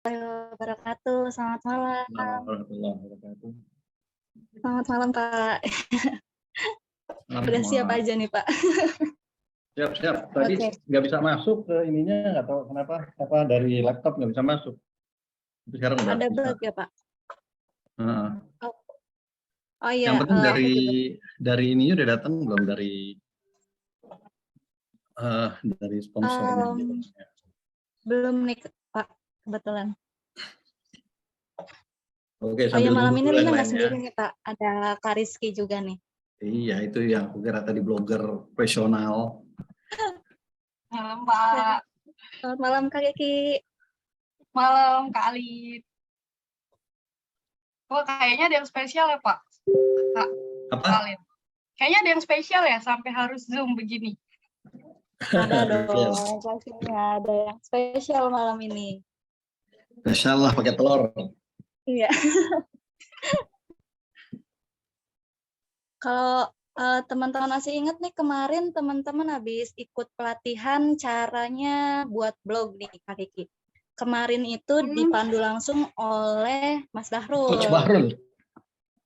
Wabarakatuh. Selamat malam. Assalamualaikum warahmatullahi wabarakatuh. Selamat malam, Pak. Selamat Udah siap malam. aja nih, Pak. Siap. Tadi Oke. nggak bisa masuk ke ininya, nggak tahu kenapa. Apa dari laptop nggak bisa masuk. Tapi sekarang udah Ada bisa. bug ya, Pak? Heeh. Oh iya, Yang penting aku juga. dari ininya udah datang belum dari sponsornya gitu. Belum nih, Pak, kebetulan. Oke, Oh iya, sambil malam nunggu ini dulu yang Lina nggak lainnya. sendiri nih, Pak. Ada Kak Rizky juga nih. Iya, itu yang aku kira tadi blogger profesional. Malam, Pak. Selamat malam, Kak Kiki. Malam, Kak Alin. Wah, kayaknya ada yang spesial ya, Pak? Kak Apa? Alin. Kayaknya ada yang spesial ya, sampai harus Zoom begini. Ada dong, pastinya ada yang spesial malam ini. Spesial lah pakai telur. Iya. Kalau teman-teman masih ingat nih, kemarin teman-teman habis ikut pelatihan caranya buat blog nih, Kak Kiki. Kemarin itu dipandu langsung oleh Mas Bahrul. Coach Bahrul.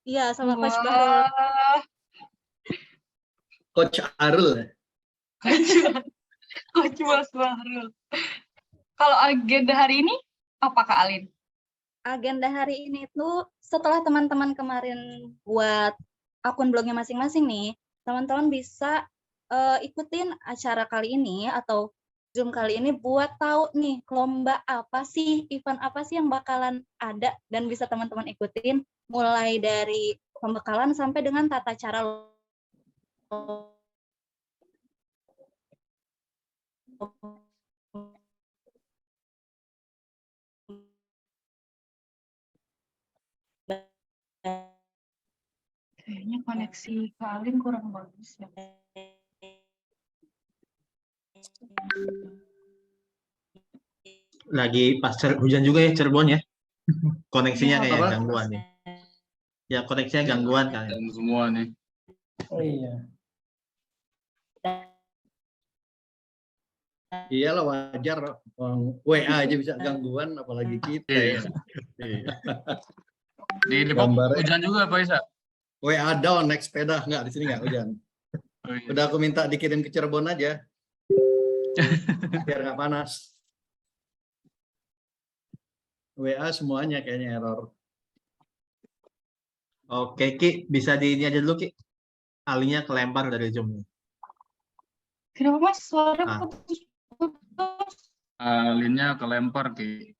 Iya, sama Coach Bahrul. Wah, Coach Arul. Coach Mas Bahrul. Kalau agenda hari ini, apa Kak Alin? Agenda hari ini tuh setelah teman-teman kemarin buat akun blognya masing-masing nih, teman-teman bisa ikutin acara kali ini atau Zoom kali ini buat tahu nih lomba apa sih, event apa sih yang bakalan ada dan bisa teman-teman ikutin mulai dari pembekalan sampai dengan tata cara Kayaknya koneksi Kak Alin kurang bagus ya. Lagi pas hujan juga ya Cirebon ya. Koneksinya Iya, kayak Apa? gangguan nih. Ya koneksinya gangguan kan. Dan semua nih. Oh iya. Iyalah wajar, WA aja bisa gangguan, apalagi kita ya. Di Depok hujan juga Pak Isa. WA down naik sepeda, nggak di sini nggak hujan. Oh, iya. Udah aku minta dikirim ke Cirebon aja, biar nggak panas. WA semuanya kayaknya error. Oke Ki, bisa di ini aja dulu Ki. Alinya kelempar dari Zoom. Kenapa Mas suara Ah. putus? Alinnya kelempar Ki.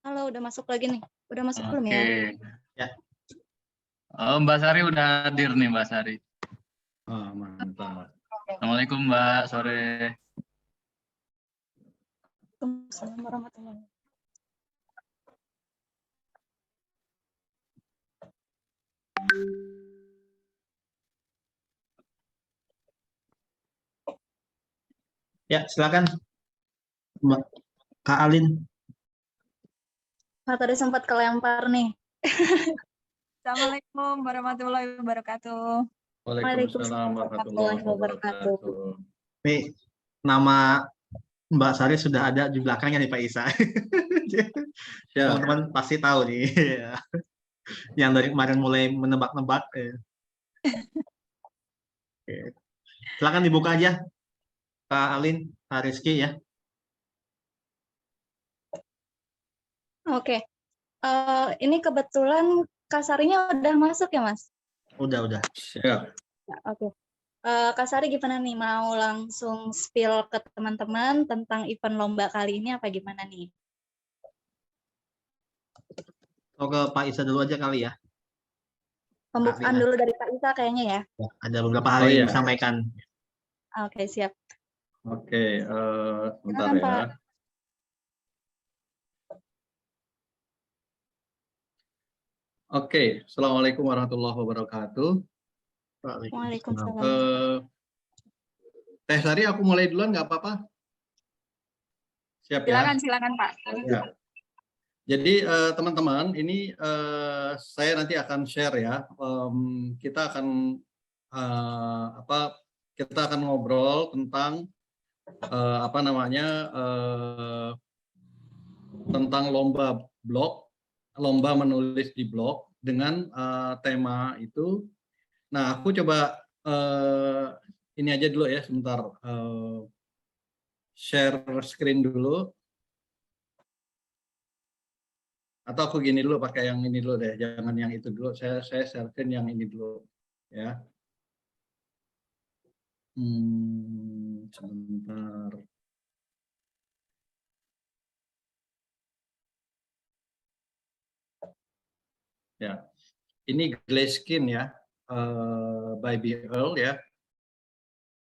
Halo, udah masuk lagi nih. Udah masuk belum ya? Oke. Ya. Oh, Mbak Sari udah hadir nih Mbak Sari. Oh, mantap. Assalamualaikum Mbak, sore. Assalamualaikum warahmatullahi wabarakatuh. Ya, silakan. Mbak Kak Alin. Nah, tadi sempat kelempar nih. Assalamualaikum warahmatullahi wabarakatuh. Waalaikumsalam warahmatullahi wabarakatuh. Nih, nama Mbak Sari sudah ada di belakangnya nih Pak Isa. Ya, Teman-teman pasti tahu nih. Yang dari kemarin mulai menebak-nebak. Oke. Silakan dibuka aja. Kak Alin, Kak Rizky ya. Oke. Ini kebetulan Kak Sarinya udah masuk ya, Mas? Udah. siap. Ya, oke. Kak Sari gimana nih? Mau langsung spill ke teman-teman tentang event lomba kali ini apa gimana nih? Oh, ke Pak Isa dulu aja kali ya. Pembukaan Kak, dulu dari Kak Isa kayaknya ya. Ya, ada beberapa hal Oh, yang iya. disampaikan. Oke, siap. Oke, sebentar Silakan, ya. Pak. Oke, Assalamualaikum warahmatullahi wabarakatuh. Waalaikumsalam. Teh Sari, aku mulai duluan nggak apa-apa? Siap ya? Silakan Pak. Ya. Jadi teman-teman, ini saya nanti akan share ya. Kita akan ngobrol tentang apa namanya tentang lomba menulis di blog dengan tema itu. Nah, aku coba ini aja dulu ya sebentar, share screen dulu. Atau aku gini dulu, pakai yang ini dulu deh, jangan yang itu dulu. Saya share screen yang ini dulu ya. Sebentar. Ya, ini Glayskin ya, by BL ya.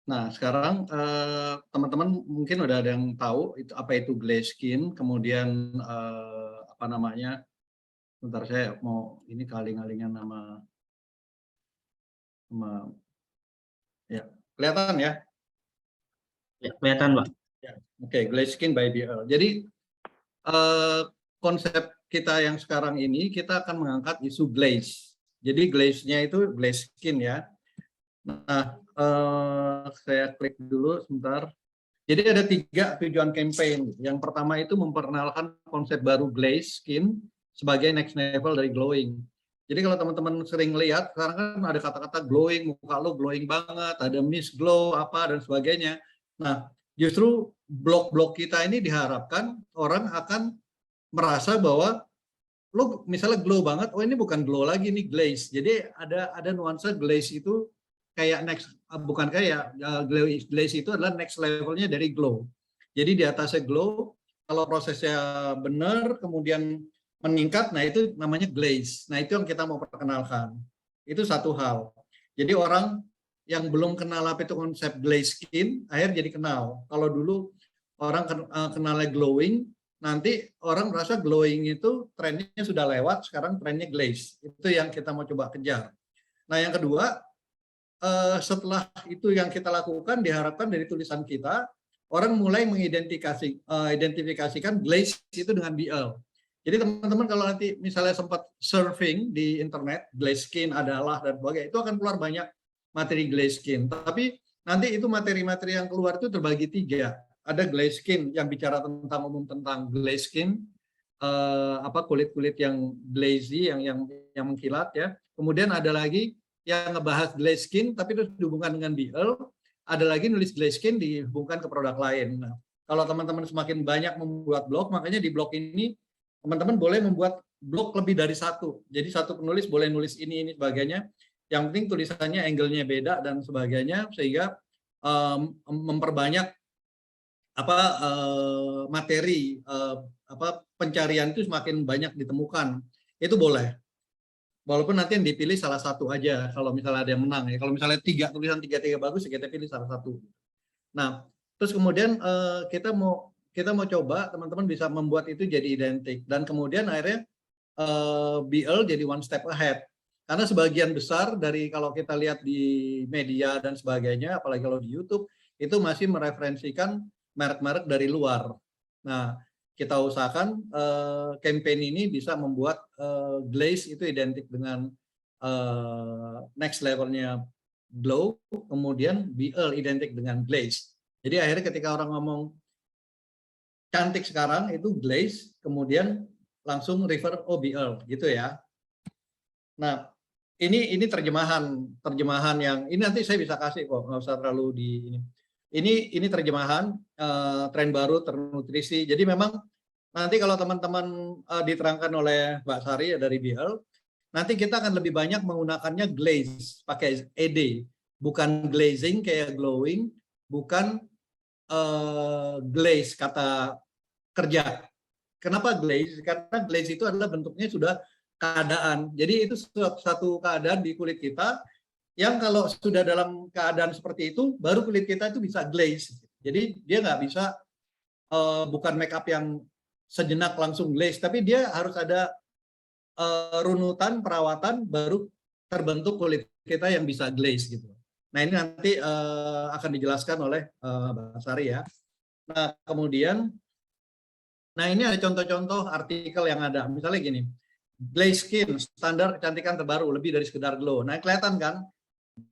Nah, sekarang teman-teman mungkin udah ada yang tahu itu apa itu Glayskin, kemudian apa namanya? Bentar, saya mau ini kaling-kalingan nama ya, kelihatan ya? Ya, kelihatan, Pak. Ya, oke, Glayskin by BL. Jadi konsep kita yang sekarang ini kita akan mengangkat isu glaze. Jadi glaze-nya itu Glayskin ya. Nah, saya klik dulu sebentar. Jadi ada 3 tujuan campaign. Yang pertama itu memperkenalkan konsep baru Glayskin sebagai next level dari glowing. Jadi kalau teman-teman sering lihat, sekarang kan ada kata-kata glowing, muka lo glowing banget, ada mist glow, apa, dan sebagainya. Nah, justru blog-blog kita ini diharapkan orang akan merasa bahwa lo misalnya glow banget, oh ini bukan glow lagi, ini glaze. Jadi ada nuansa glaze itu kayak next, bukan kayak glaze itu adalah next levelnya dari glow. Jadi di atasnya glow, kalau prosesnya benar, kemudian meningkat, nah itu namanya glaze. Nah itu yang kita mau perkenalkan. Itu satu hal. Jadi orang yang belum kenal apa itu konsep Glayskin, akhirnya jadi kenal. Kalau dulu orang kenalnya glowing, nanti orang merasa glowing itu trennya sudah lewat, sekarang trennya glaze. Itu yang kita mau coba kejar. Nah yang kedua, setelah itu yang kita lakukan, diharapkan dari tulisan kita, orang mulai mengidentifikasikan glaze itu dengan BL. Jadi teman-teman kalau nanti misalnya sempat surfing di internet, Glayskin adalah dan sebagainya, itu akan keluar banyak materi Glayskin. Tapi nanti itu materi-materi yang keluar itu terbagi 3. Ada Glayskin yang bicara tentang umum tentang Glayskin, apa kulit-kulit yang glazy, yang mengkilat ya. Kemudian ada lagi yang ngebahas Glayskin tapi terus dihubungkan dengan BL. Ada lagi nulis Glayskin dihubungkan ke produk lain. Nah, kalau teman-teman semakin banyak membuat blog, makanya di blog ini teman-teman boleh membuat blog lebih dari 1. Jadi satu penulis boleh nulis ini sebagainya. Yang penting tulisannya angle-nya beda dan sebagainya sehingga memperbanyak apa materi apa pencarian itu semakin banyak ditemukan. Itu boleh. Walaupun nanti yang dipilih salah satu aja kalau misalnya ada yang menang ya. Kalau misalnya 3 tulisan 3 bagus ya kita pilih salah satu. Nah, terus kemudian kita mau coba teman-teman bisa membuat itu jadi identik dan kemudian akhirnya BL jadi one step ahead. Karena sebagian besar dari kalau kita lihat di media dan sebagainya, apalagi kalau di YouTube, itu masih mereferensikan merek-merek dari luar. Nah, kita usahakan campaign ini bisa membuat glaze itu identik dengan next levelnya glow, kemudian BL identik dengan glaze. Jadi akhirnya ketika orang ngomong cantik sekarang itu glaze, kemudian langsung refer BL gitu ya. Nah, ini terjemahan yang ini nanti saya bisa kasih kok, nggak usah terlalu di ini. Ini terjemahan tren baru ternutrisi. Jadi memang nanti kalau teman-teman diterangkan oleh Mbak Sari dari BL, nanti kita akan lebih banyak menggunakannya glaze pakai ed, bukan glazing kayak glowing, bukan glaze kata kerja. Kenapa glaze? Karena glaze itu adalah bentuknya sudah keadaan. Jadi itu satu keadaan di kulit kita yang kalau sudah dalam keadaan seperti itu, baru kulit kita itu bisa glaze. Jadi dia nggak bisa bukan make up yang sejenak langsung glaze, tapi dia harus ada runutan perawatan baru terbentuk kulit kita yang bisa glaze gitu. Nah ini nanti akan dijelaskan oleh Mbak Sari ya. Nah kemudian, nah ini ada contoh-contoh artikel yang ada. Misalnya gini, Glayskin standar kecantikan terbaru lebih dari sekedar glow. Nah kelihatan kan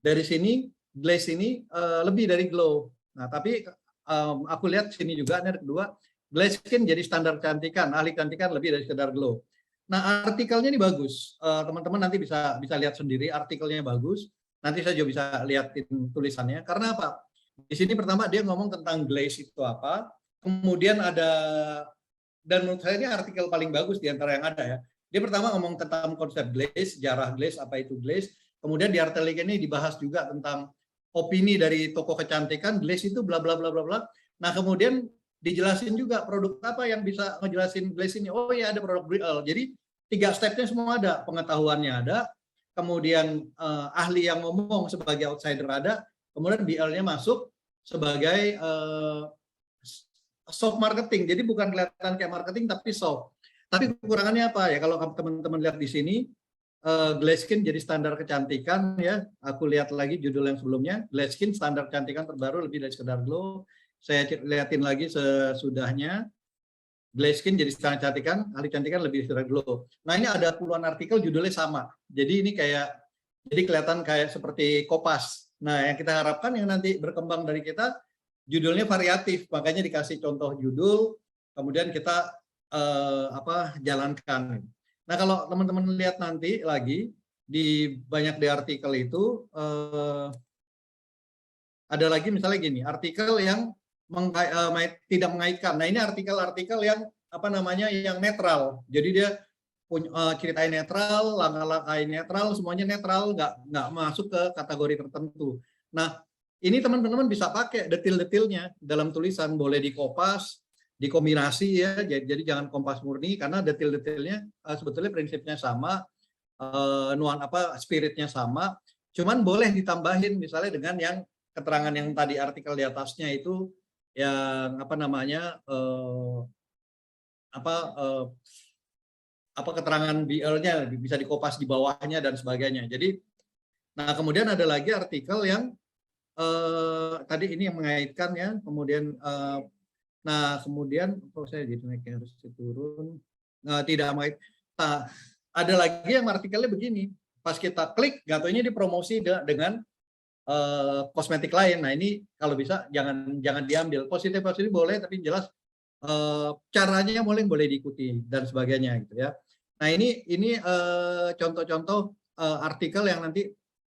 dari sini glaze ini lebih dari glow. Nah tapi aku lihat sini juga ini ada kedua, glass skin jadi standar kecantikan, ahli kecantikan lebih dari sekedar glow. Nah, artikelnya ini bagus. Teman-teman nanti bisa lihat sendiri, artikelnya bagus. Nanti saya juga bisa lihatin tulisannya. Karena apa? Di sini pertama dia ngomong tentang glaze itu apa. Kemudian ada, dan menurut saya ini artikel paling bagus di antara yang ada ya. Dia pertama ngomong tentang konsep glaze, sejarah glaze, apa itu glaze. Kemudian di artikel ini dibahas juga tentang opini dari toko kecantikan, glaze itu bla bla bla bla bla. Nah, kemudian dijelasin juga produk apa yang bisa ngejelasin glaze ini. Oh ya, ada produk Brielle. Jadi 3 stepnya semua ada, pengetahuannya ada, kemudian ahli yang ngomong sebagai outsider ada, kemudian BL-nya masuk sebagai soft marketing. Jadi bukan kelihatan kayak marketing tapi soft. Tapi kekurangannya apa ya? Kalau teman-teman lihat di sini, glass skin jadi standar kecantikan ya. Aku lihat lagi judul yang sebelumnya, glass skin standar kecantikan terbaru lebih dari sekedar glow. Saya lihatin lagi sesudahnya, glass skin jadi standar kecantikan, ahli kecantikan lebih dari sekedar glow. Nah, ini ada puluhan artikel judulnya sama. Jadi ini jadi kelihatan kayak seperti Kompas. Nah, yang kita harapkan yang nanti berkembang dari kita, judulnya variatif, makanya dikasih contoh judul, kemudian kita jalankan. Nah, kalau teman-teman lihat nanti lagi di banyak di artikel itu ada lagi misalnya gini, artikel yang tidak mengaitkan. Nah, ini artikel-artikel yang yang netral. Jadi dia ceritain netral, langkah-langkah netral, semuanya netral, nggak masuk ke kategori tertentu. Nah, ini teman-teman bisa pakai detil-detilnya dalam tulisan, boleh dikopas, dikombinasi ya. Jadi jangan kompas murni karena detil-detilnya sebetulnya prinsipnya sama, spiritnya sama. Cuman boleh ditambahin misalnya dengan yang keterangan yang tadi artikel di atasnya itu yang keterangan BL-nya bisa dikopas di bawahnya dan sebagainya. Jadi, nah kemudian ada lagi artikel yang tadi ini yang mengaitkan ya, kemudian kemudian saya jadi naiknya harus turun, tidak mengait. Nah, ada lagi yang artikelnya begini, pas kita klik, jatuhnya dipromosi dengan kosmetik lain. Nah, ini kalau bisa jangan diambil. Positif boleh, tapi jelas caranya boleh diikuti dan sebagainya gitu ya. Nah, ini contoh-contoh artikel yang nanti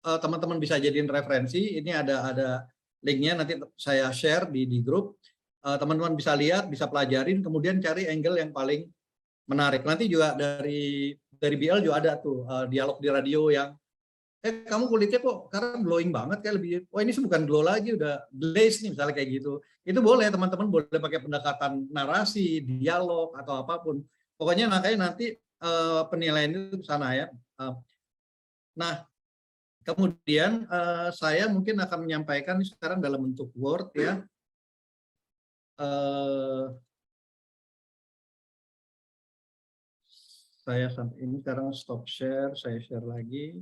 teman-teman bisa jadiin referensi. Ini ada linknya, nanti saya share di grup. Teman-teman bisa lihat, bisa pelajarin, kemudian cari angle yang paling menarik. Nanti juga dari BL juga ada tuh dialog di radio yang kamu kulitnya kok karena glowing banget, kayak lebih, ini bukan glow lagi, udah glaze nih misalnya kayak gitu. Itu boleh, teman-teman boleh pakai pendekatan narasi, dialog atau apapun. Pokoknya makanya nanti penilaian itu ke sana ya. Nah, kemudian saya mungkin akan menyampaikan sekarang dalam bentuk Word ya. Saya sampai ini sekarang stop share, saya share lagi.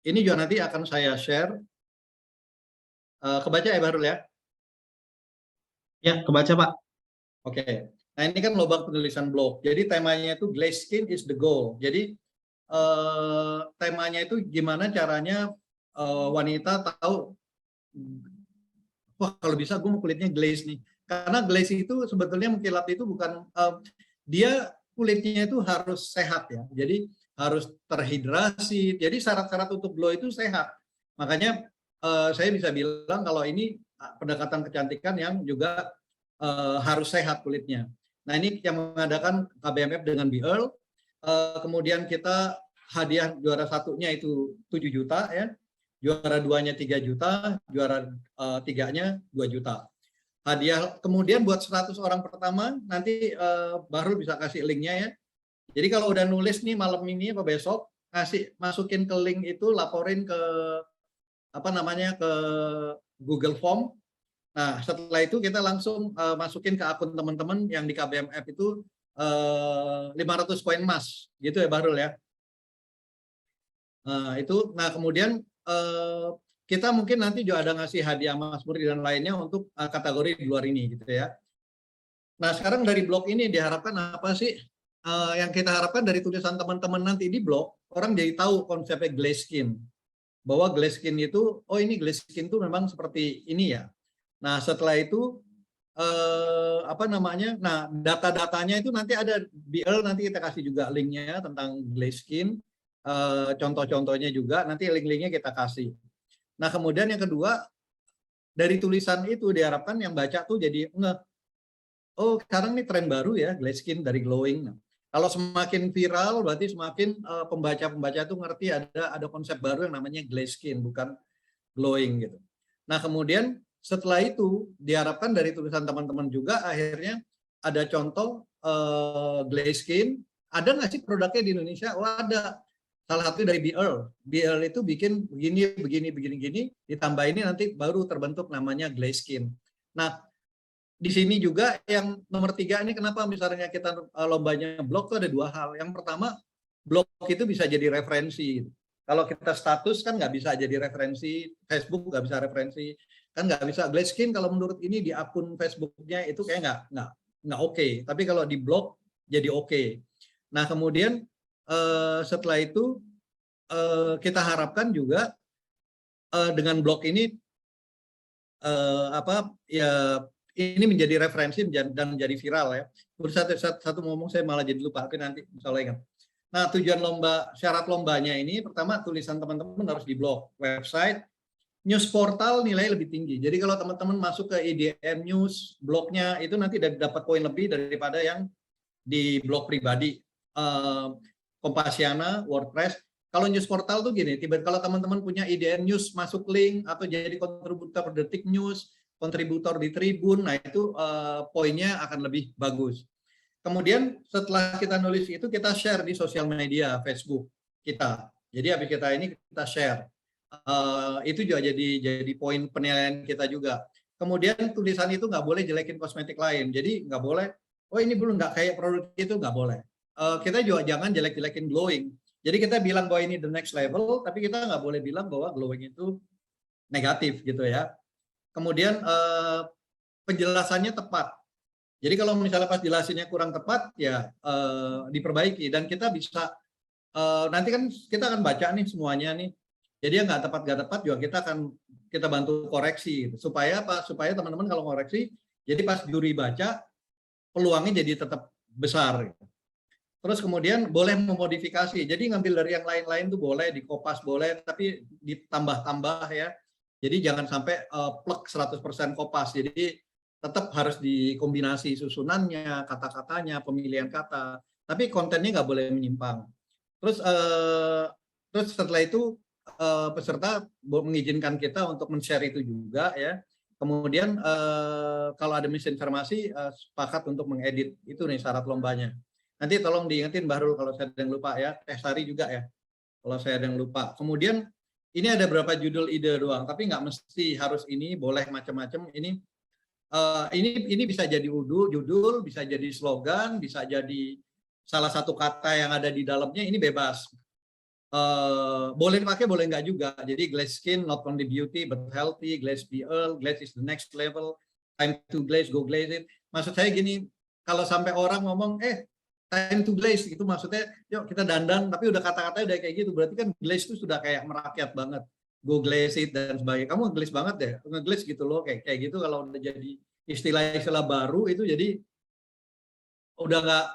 Ini juga nanti akan saya share. Kebaca ya Bahrul ya? Ya, kebaca Pak. Oke. Nah, ini kan lubang penulisan blog. Jadi temanya itu glass skin is the goal. Jadi temanya itu gimana caranya wanita tahu, wah kalau bisa gue mau kulitnya glaze nih. Karena glaze itu sebetulnya mengkilap itu bukan, dia kulitnya itu harus sehat ya. Jadi harus terhidrasi. Jadi syarat-syarat untuk glow itu sehat. Makanya saya bisa bilang kalau ini pendekatan kecantikan yang juga harus sehat kulitnya. Nah, ini yang mengadakan KBMF dengan BL. Kemudian kita hadiah juara satunya itu 7 juta ya. Juara 2-nya 3 juta, juara 3-nya 2 juta. Hadiah kemudian buat 100 orang pertama nanti baru bisa kasih linknya ya. Jadi kalau udah nulis nih malam ini apa besok, masukin ke link itu, laporin ke ke Google Form. Nah, setelah itu kita langsung masukin ke akun teman-teman yang di KBMF itu 500 poin emas, gitu ya Bahrul ya. Nah kemudian kita mungkin nanti juga ada ngasih hadiah Mas Murni dan lainnya untuk kategori di luar ini gitu ya. Nah, sekarang dari blog ini diharapkan apa sih? Yang kita harapkan dari tulisan teman-teman nanti di blog, orang jadi tahu konsepnya glass skin. Bahwa glass skin itu, oh ini glass skin itu memang seperti ini ya. Nah, setelah itu apa namanya? Nah, data-datanya itu nanti ada BL, nanti kita kasih juga linknya tentang Glazskin, contoh-contohnya juga nanti link-linknya kita kasih. Nah, kemudian yang kedua, dari tulisan itu diharapkan yang baca tuh jadi oh sekarang ini tren baru ya Glazskin dari glowing. Nah, kalau semakin viral berarti semakin pembaca-pembaca tuh ngerti ada konsep baru yang namanya Glazskin, bukan glowing gitu. Nah, kemudian setelah itu diharapkan dari tulisan teman-teman juga akhirnya ada contoh Glazskin. Ada nggak sih produknya di Indonesia? Oh ada. Salah satu dari BL. BL itu bikin begini, ditambah ini nanti baru terbentuk namanya Glazskin. Nah, di sini juga yang nomor 3 ini kenapa misalnya kita lombanya blog itu ada 2 hal. Yang pertama, blog itu bisa jadi referensi. Kalau kita status kan nggak bisa jadi referensi, Facebook nggak bisa referensi, kan nggak bisa. Glazskin kalau menurut ini di akun Facebooknya itu kayak nggak oke. Tapi kalau di blog jadi oke. Nah kemudian setelah itu kita harapkan juga dengan blog ini ini menjadi referensi dan menjadi viral ya. Terus satu ngomong saya malah jadi lupa, tapi nanti misalnya ingat. Nah, tujuan lomba, syarat lombanya ini pertama tulisan teman-teman harus di blog, website, news portal nilai lebih tinggi. Jadi kalau teman-teman masuk ke IDN News, blognya itu nanti dapat poin lebih daripada yang di blog pribadi. Kompasiana, WordPress. Kalau news portal tuh gini, kalau teman-teman punya IDN News masuk link atau jadi kontributor Detik News, kontributor di Tribun, nah itu poinnya akan lebih bagus. Kemudian setelah kita nulis itu kita share di sosial media Facebook kita. Jadi habis kita ini kita share. Itu juga jadi poin penilaian kita juga. Kemudian tulisan itu nggak boleh jelekin kosmetik lain. Jadi nggak boleh, oh ini belum nggak kayak produk itu, nggak boleh. Kita juga jangan jelek-jelekin glowing. Jadi kita bilang bahwa ini the next level, tapi kita nggak boleh bilang bahwa glowing itu negatif gitu ya. Kemudian penjelasannya tepat. Jadi kalau misalnya pas jelasinnya kurang tepat ya diperbaiki dan kita bisa nanti kan kita akan baca nih semuanya nih. Jadi yang nggak tepat juga kita bantu koreksi gitu. Supaya apa? Supaya teman-teman kalau koreksi jadi pas juri baca peluangnya jadi tetap besar gitu. Terus kemudian boleh memodifikasi. Jadi ngambil dari yang lain-lain tuh boleh, dikopas boleh, tapi ditambah-tambah ya. Jadi jangan sampai plek 100% kopas. Jadi tetap harus dikombinasi susunannya, kata-katanya, pemilihan kata. Tapi kontennya nggak boleh menyimpang. Terus setelah itu peserta mengizinkan kita untuk men-share itu juga ya. Kemudian kalau ada misinformasi sepakat untuk mengedit. Itu nih syarat lombanya. Nanti tolong diingetin Bahrul kalau saya ada yang lupa ya. Sari juga ya. Kalau saya ada yang lupa. Kemudian ini ada beberapa judul ide doang, tapi nggak mesti harus ini, boleh macam-macam. Ini bisa jadi judul, bisa jadi slogan, bisa jadi salah satu kata yang ada di dalamnya, ini bebas. Boleh dipakai, boleh nggak juga. Jadi Glazskin, not only beauty but healthy, Glaze BL, Glaze is the next level, time to glaze, go glaze it. Maksud saya gini, kalau sampai orang ngomong, time to glaze, itu maksudnya yuk kita dandan, tapi udah kata-katanya udah kayak gitu, berarti kan glaze itu sudah kayak merakyat banget, go glaze it dan sebagainya. Kamu nge-glaze banget deh, nge-glaze gitu loh, kayak gitu. Kalau udah jadi istilah-istilah baru itu jadi udah nggak,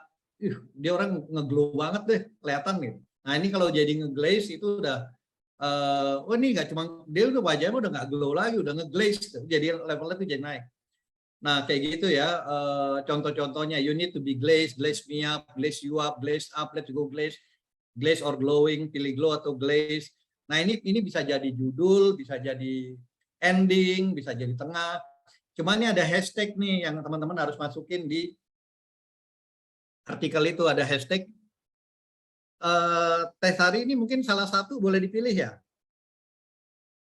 dia orang nge-glow banget deh, kelihatan gitu. Nah ini kalau jadi nge-glaze itu udah, ini nggak cuma, dia udah wajahnya udah nggak glow lagi, udah nge-glaze, jadi levelnya tuh jadi naik. Nah, kayak gitu ya, contoh-contohnya, you need to be glazed, glaze me up, glaze you up, glaze up, let's go glaze, glaze or glowing, pilih glow atau glaze. Nah, ini bisa jadi judul, bisa jadi ending, bisa jadi tengah. Cuma ini ada hashtag nih yang teman-teman harus masukin di artikel itu, ada hashtag. Sari ini mungkin salah satu boleh dipilih ya?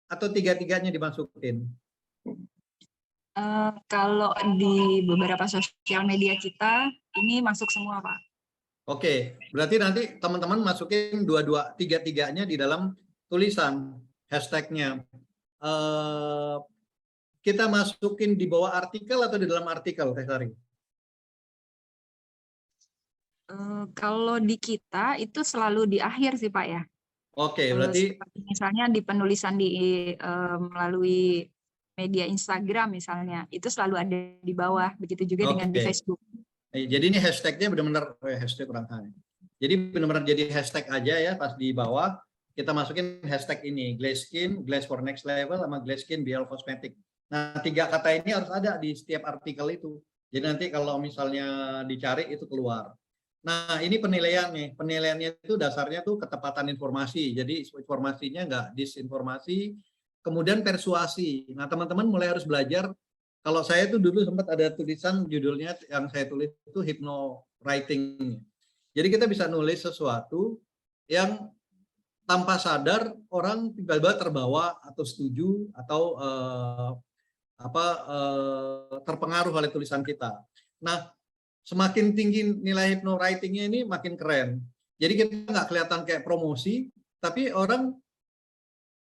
Atau tiga-tiganya dimasukin? Kalau di beberapa sosial media kita, ini masuk semua, Pak. Oke, berarti nanti teman-teman masukin tiga-tiganya di dalam tulisan hashtagnya. Kita masukin di bawah artikel atau di dalam artikel, Teh Sari? Kalau di kita itu selalu di akhir sih, Pak ya. Oke, berarti Seperti misalnya di penulisan melalui media Instagram misalnya, itu selalu ada di bawah. Begitu juga dengan di Oke. Facebook. Jadi ini hashtagnya benar-benar hashtag kurang high. Jadi benar-benar jadi hashtag aja ya, pas di bawah kita masukin hashtag ini, Glaze Skin, Glaze for Next Level, sama Glaze Skin BL Cosmetic. Nah, 3 kata ini harus ada di setiap artikel itu. Jadi nanti kalau misalnya dicari itu keluar. Nah, ini penilaian nih. Penilaiannya itu dasarnya tuh ketepatan informasi. Jadi informasinya nggak disinformasi, kemudian persuasi. Nah, teman-teman mulai harus belajar. Kalau saya tuh dulu sempat ada tulisan judulnya yang saya tulis itu hypno writing. Jadi kita bisa nulis sesuatu yang tanpa sadar orang tiba-tiba terbawa atau setuju atau terpengaruh oleh tulisan kita. Nah, semakin tinggi nilai hypno writing-nya ini makin keren. Jadi kita nggak kelihatan kayak promosi, tapi orang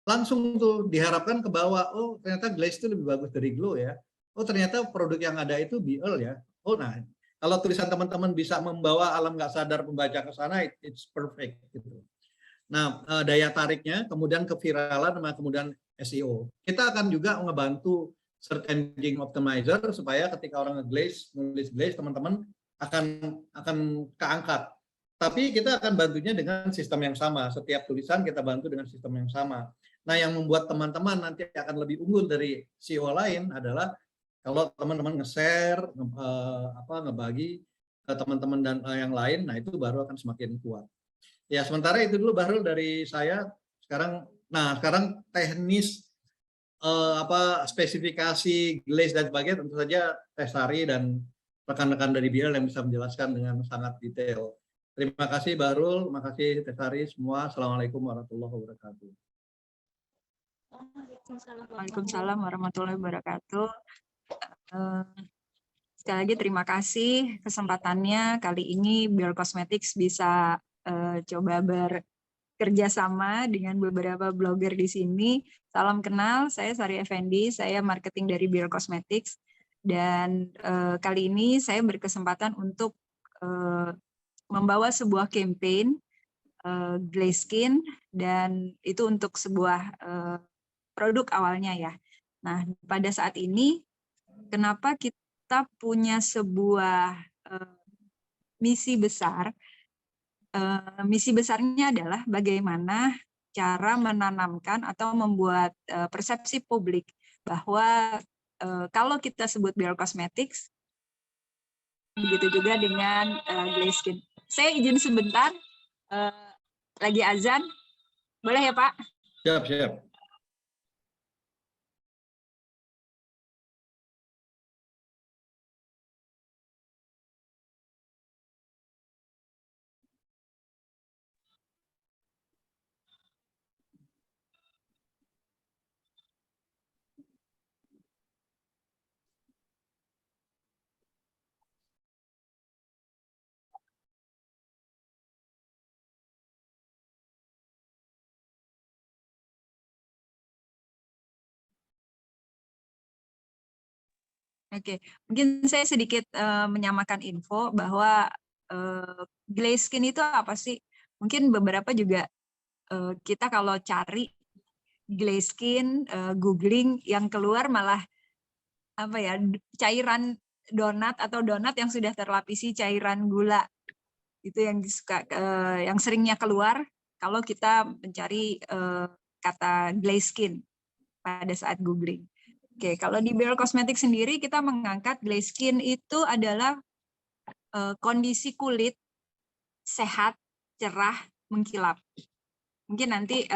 langsung tuh diharapkan ke bawah, oh ternyata glaze itu lebih bagus dari glow ya. Oh ternyata produk yang ada itu BL ya. Oh nah, kalau tulisan teman-teman bisa membawa alam nggak sadar pembaca ke sana, it's perfect gitu. Nah, daya tariknya, kemudian keviralan, sama kemudian SEO. Kita akan juga ngebantu search engine optimizer supaya ketika orang nge-glaze, nulis glaze, teman-teman akan keangkat. Tapi kita akan bantunya dengan sistem yang sama. Setiap tulisan kita bantu dengan sistem yang sama. Nah, yang membuat teman-teman nanti akan lebih unggul dari SEO lain adalah kalau teman-teman nge-share, ngebagi ke teman-teman dan yang lain, nah itu baru akan semakin kuat. Ya, sementara itu dulu Bahrul dari saya. Sekarang teknis spesifikasi glaze dan sebagainya tentu saja Tesari dan rekan-rekan dari BL yang bisa menjelaskan dengan sangat detail. Terima kasih Bahrul, terima kasih Tesari semua. Assalamualaikum warahmatullahi wabarakatuh. Waalaikumsalam warahmatullahi wabarakatuh. Sekali lagi terima kasih kesempatannya kali ini BL Cosmetics bisa coba bekerja sama dengan beberapa blogger di sini. Salam kenal, saya Sari Effendi, saya marketing dari BL Cosmetics, dan kali ini saya berkesempatan untuk membawa sebuah campaign Glaze Skin, dan itu untuk sebuah produk awalnya ya. Nah, pada saat ini kenapa kita punya sebuah misi besar? Misi besarnya adalah bagaimana cara menanamkan atau membuat persepsi publik bahwa kalau kita sebut BL Cosmetics, begitu juga dengan Glaze Skin. Saya izin sebentar, lagi azan, boleh ya Pak? Siap, siap. Oke, mungkin saya sedikit menyamakan info bahwa Glaze Skin itu apa sih? Mungkin beberapa juga kita kalau cari Glaze Skin, googling, yang keluar malah apa ya, cairan donat atau donat yang sudah terlapisi cairan gula. Itu yang yang seringnya keluar kalau kita mencari kata Glaze Skin pada saat googling. Oke, kalau di BL Cosmetics sendiri kita mengangkat Glaze Skin itu adalah kondisi kulit sehat, cerah, mengkilap. Mungkin nanti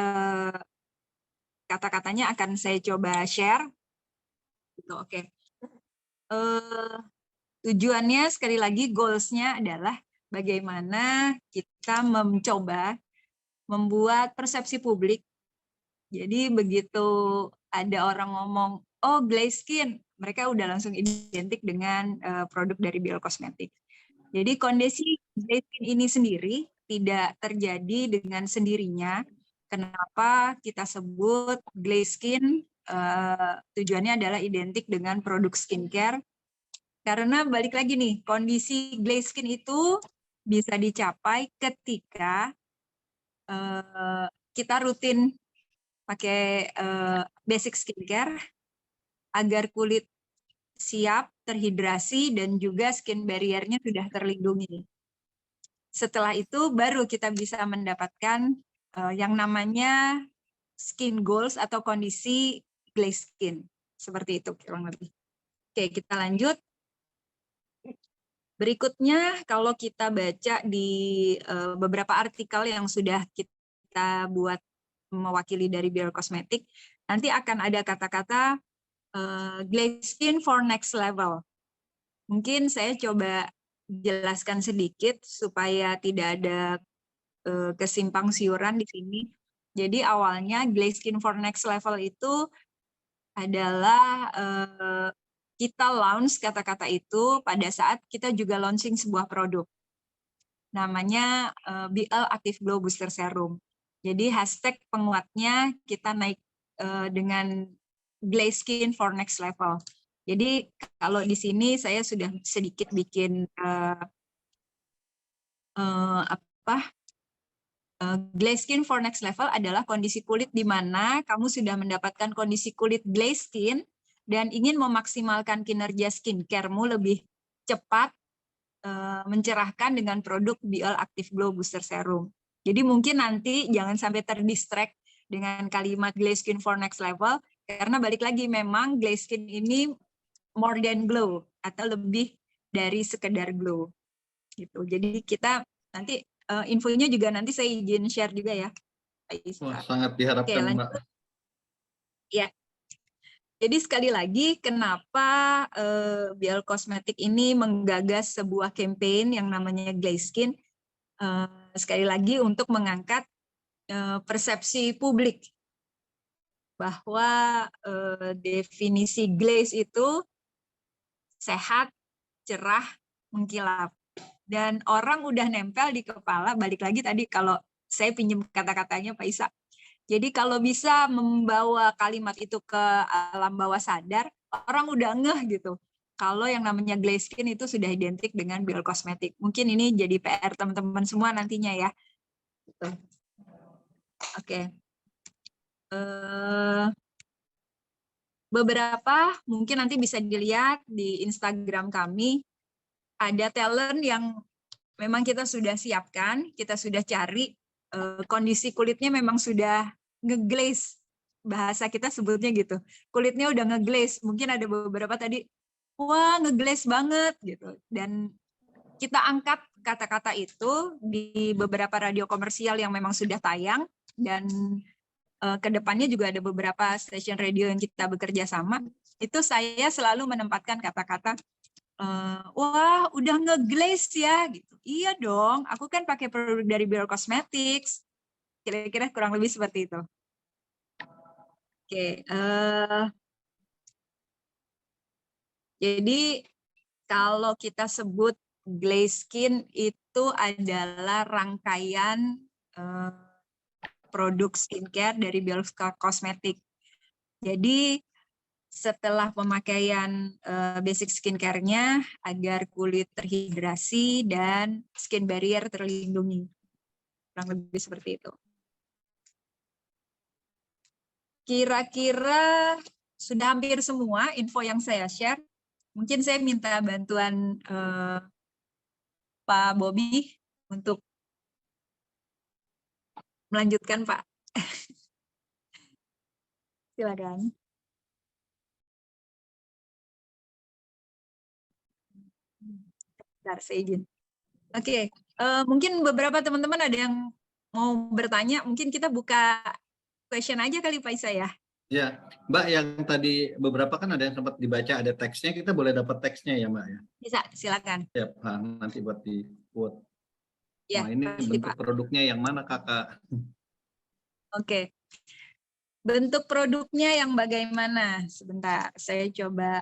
kata-katanya akan saya coba share. Gitu, oke. Tujuannya sekali lagi, goals-nya adalah bagaimana kita mencoba membuat persepsi publik. Jadi begitu ada orang ngomong, oh Glaze Skin, mereka udah langsung identik dengan produk dari BL Cosmetics. Jadi kondisi Glaze Skin ini sendiri tidak terjadi dengan sendirinya. Kenapa kita sebut Glaze Skin? Tujuannya adalah identik dengan produk skincare. Karena balik lagi nih, kondisi Glaze Skin itu bisa dicapai ketika kita rutin pakai basic skincare, agar kulit siap, terhidrasi, dan juga skin barrier-nya sudah terlindungi. Setelah itu baru kita bisa mendapatkan yang namanya skin goals atau kondisi glaze skin. Seperti itu kurang lebih. Oke, kita lanjut. Berikutnya, kalau kita baca di beberapa artikel yang sudah kita buat mewakili dari Bior Cosmetic, nanti akan ada kata-kata glaze skin for next level. Mungkin saya coba jelaskan sedikit supaya tidak ada kesimpang siuran di sini. Jadi awalnya glaze skin for next level itu adalah kita launch kata-kata itu pada saat kita juga launching sebuah produk. Namanya BL Active Glow Booster Serum. Jadi hashtag penguatnya kita naik dengan glaze skin for next level. Jadi kalau di sini saya sudah sedikit bikin glaze skin for next level adalah kondisi kulit di mana kamu sudah mendapatkan kondisi kulit glaze skin dan ingin memaksimalkan kinerja skincare-mu lebih cepat, mencerahkan dengan produk BL Active Glow Booster Serum. Jadi mungkin nanti jangan sampai terdistract dengan kalimat glaze skin for next level, karena balik lagi memang glaze skin ini more than glow atau lebih dari sekedar glow. Gitu. Jadi kita nanti infonya juga nanti saya izin share juga ya. Wah, sangat diharapkan, Oke, Mbak. Ya. Jadi sekali lagi kenapa BL Cosmetic ini menggagas sebuah campaign yang namanya Glaze Skin, sekali lagi untuk mengangkat persepsi publik bahwa definisi glaze itu sehat, cerah, mengkilap. Dan orang udah nempel di kepala, balik lagi tadi kalau saya pinjam kata-katanya Pak Isa. Jadi kalau bisa membawa kalimat itu ke alam bawah sadar, orang udah ngeh gitu. Kalau yang namanya glaze skin itu sudah identik dengan BL Cosmetic. Mungkin ini jadi PR teman-teman semua nantinya ya. Gitu. Oke. Beberapa mungkin nanti bisa dilihat di Instagram kami. Ada talent yang memang kita sudah siapkan, kita sudah cari, kondisi kulitnya memang sudah ngeglaze, bahasa kita sebutnya gitu. Kulitnya udah ngeglaze, mungkin ada beberapa tadi, wah ngeglaze banget gitu. Dan kita angkat kata-kata itu di beberapa radio komersial yang memang sudah tayang, dan kedepannya juga ada beberapa stasiun radio yang kita bekerja sama. Itu saya selalu menempatkan kata-kata, wah udah ngeglaze ya gitu. Iya dong, aku kan pakai produk dari Bior Cosmetics. Kira-kira kurang lebih seperti itu. Oke, jadi kalau kita sebut glaze skin itu adalah rangkaian produk skincare dari Bior Cosmetics. Jadi setelah pemakaian basic skincare-nya agar kulit terhidrasi dan skin barrier terlindungi. Kurang lebih seperti itu. Kira-kira sudah hampir semua info yang saya share. Mungkin saya minta bantuan Pak Bobi untuk melanjutkan, Pak. Silakan. Bentar, saya izin. Oke, mungkin beberapa teman-teman ada yang mau bertanya. Mungkin kita buka question aja kali Pak Isa ya. Ya, Mbak, yang tadi beberapa kan ada yang sempat dibaca, ada teksnya, kita boleh dapat teksnya ya, Mbak ya? Bisa, silakan. Ya, nanti buat di quote. Ya, Nah, ini pasti, bentuk Pak. produknya yang mana, Kakak? Oke. Bentuk produknya yang bagaimana? Sebentar, saya coba.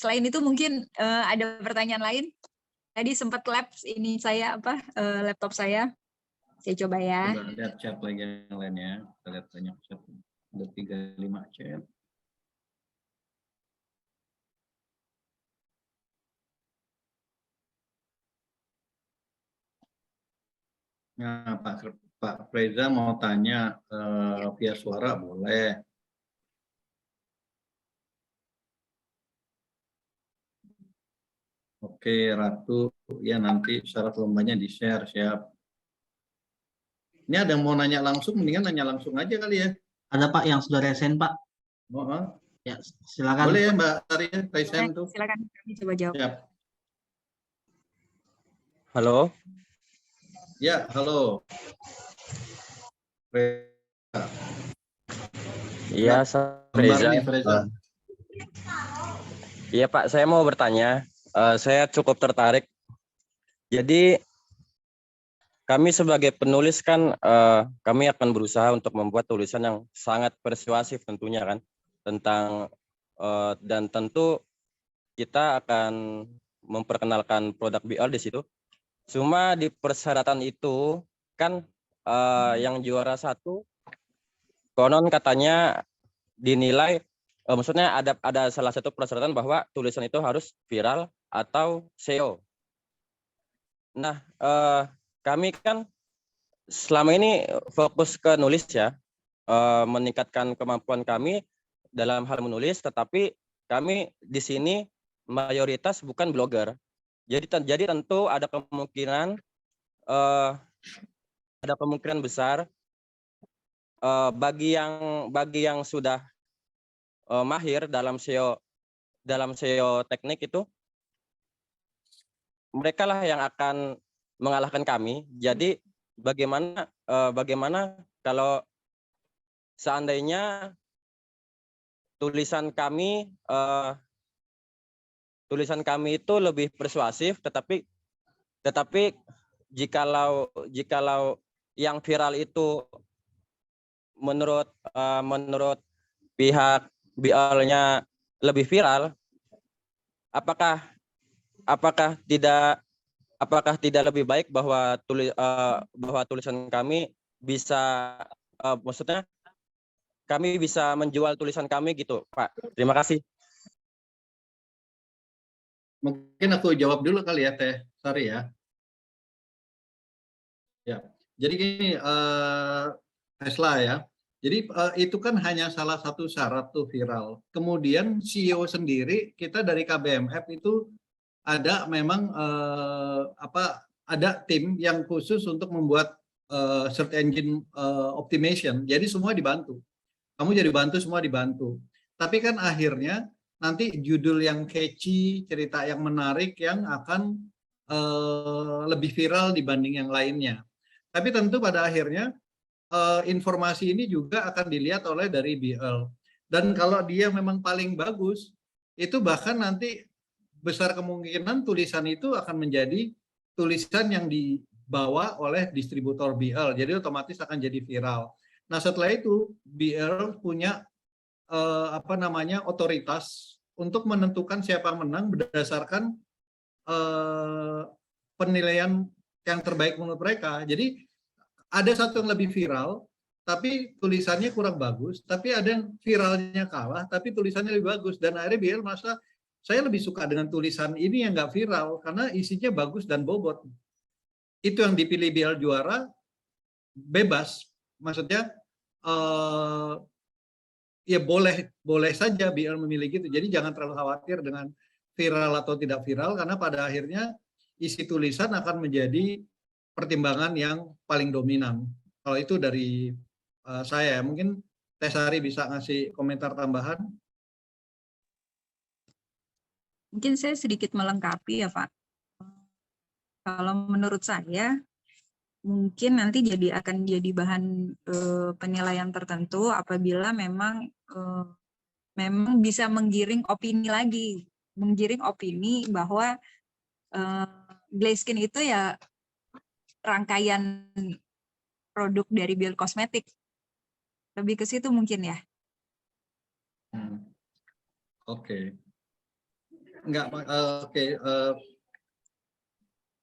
Selain itu mungkin ada pertanyaan lain? Tadi sempat lapse ini saya laptop saya. Saya coba ya. Coba lihat chat lagi yang lainnya. Kita lihat banyak chat. Ada 35 chat. Nah, Pak Reza mau tanya via suara boleh. Oke, Ratu, ya nanti syarat lombanya di-share, siap. Ini ada yang mau nanya langsung, mendingan nanya langsung aja kali ya. Ada Pak yang sudah resen Pak. Oh, Ya, silakan. boleh ya Mbak Sari, resen tuh. Silakan kami coba jawab. Siap. Halo, Ya, halo. iya Reza. Reza. Iya Pak, saya mau bertanya. Saya cukup tertarik. Jadi kami sebagai penulis kan, kami akan berusaha untuk membuat tulisan yang sangat persuasif tentunya kan, tentang dan tentu kita akan memperkenalkan produk BL di situ. Cuma di persyaratan itu kan yang juara 1 konon katanya dinilai, maksudnya ada salah satu persyaratan bahwa tulisan itu harus viral atau SEO. Nah, kami kan selama ini fokus ke nulis ya, meningkatkan kemampuan kami dalam hal menulis, tetapi kami di sini mayoritas bukan blogger. Jadi tentu ada kemungkinan besar bagi yang sudah mahir dalam SEO teknik itu, mereka lah yang akan mengalahkan kami. Jadi bagaimana kalau seandainya tulisan kami itu lebih persuasif, tetapi jikalau yang viral itu menurut pihak BL-nya lebih viral, apakah tidak lebih baik bahwa tulisan kami bisa, maksudnya kami bisa menjual tulisan kami gitu, Pak. Terima kasih. Mungkin aku jawab dulu kali ya, Teh Sari ya. Ya, jadi gini, Tesla ya. Jadi itu kan hanya salah satu syarat tuh viral. Kemudian CEO sendiri, kita dari KBMF itu ada memang ada tim yang khusus untuk membuat search engine optimization. Jadi semua dibantu. Kamu jadi bantu, semua dibantu. Tapi kan akhirnya nanti judul yang catchy, cerita yang menarik yang akan lebih viral dibanding yang lainnya. Tapi tentu pada akhirnya informasi ini juga akan dilihat oleh dari BL. Dan kalau dia memang paling bagus, itu bahkan nanti besar kemungkinan tulisan itu akan menjadi tulisan yang dibawa oleh distributor BL. Jadi otomatis akan jadi viral. Nah setelah itu BL punya otoritas untuk menentukan siapa yang menang berdasarkan penilaian yang terbaik menurut mereka. Jadi ada satu yang lebih viral, tapi tulisannya kurang bagus. Tapi ada yang viralnya kalah, tapi tulisannya lebih bagus. Dan akhirnya BL merasa, saya lebih suka dengan tulisan ini yang nggak viral, karena isinya bagus dan bobot. Itu yang dipilih BL juara, bebas. Maksudnya, ya boleh saja BL memilih gitu. Jadi jangan terlalu khawatir dengan viral atau tidak viral, karena pada akhirnya isi tulisan akan menjadi pertimbangan yang paling dominan. Kalau itu dari saya, mungkin Teh Sari bisa ngasih komentar tambahan. Mungkin saya sedikit melengkapi ya Pak. Kalau menurut saya, mungkin nanti akan jadi bahan penilaian tertentu apabila memang bisa menggiring opini bahwa Glazskin itu ya rangkaian produk dari BL Kosmetik. Lebih ke situ mungkin ya. Oke.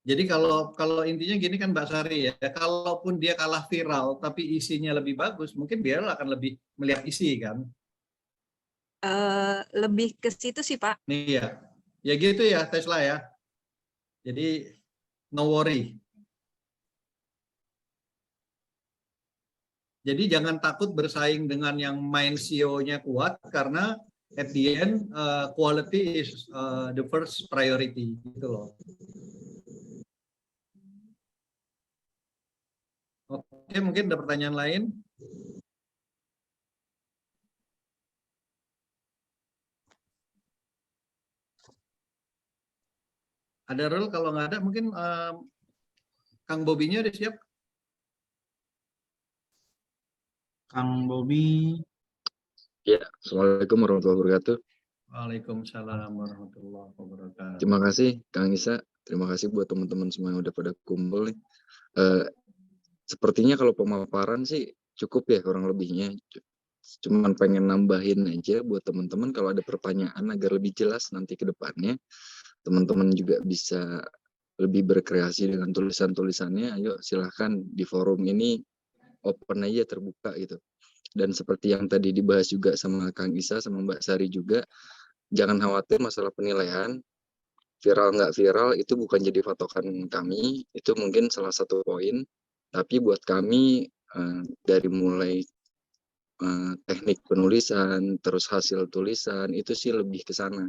Jadi kalau intinya gini kan Mbak Sari ya, kalaupun dia kalah viral tapi isinya lebih bagus, mungkin BL akan lebih melihat isi kan. Lebih ke situ sih Pak. Iya. Ya gitu ya Tesla ya. Jadi no worry. Jadi jangan takut bersaing dengan yang main SEO-nya kuat, karena at the end quality is the first priority gitu loh. Oke, mungkin ada pertanyaan lain. Ada Rul, kalau nggak ada mungkin Kang Bobinya udah siap. Kang Bobi. Ya, Assalamualaikum warahmatullahi wabarakatuh. Waalaikumsalam warahmatullahi wabarakatuh. Terima kasih Kang Isa, terima kasih buat teman-teman semua yang udah pada kumpul nih. Sepertinya kalau pemaparan sih cukup ya kurang lebihnya. Cuman pengen nambahin aja buat teman-teman kalau ada pertanyaan agar lebih jelas nanti ke depannya. Teman-teman juga bisa lebih berkreasi dengan tulisan-tulisannya. Ayo silahkan di forum ini open aja, terbuka gitu. Dan seperti yang tadi dibahas juga sama Kang Isa sama Mbak Sari juga, jangan khawatir masalah penilaian. Viral nggak viral itu bukan jadi patokan kami, itu mungkin salah satu poin. Tapi buat kami dari mulai teknik penulisan, terus hasil tulisan, itu sih lebih ke sana.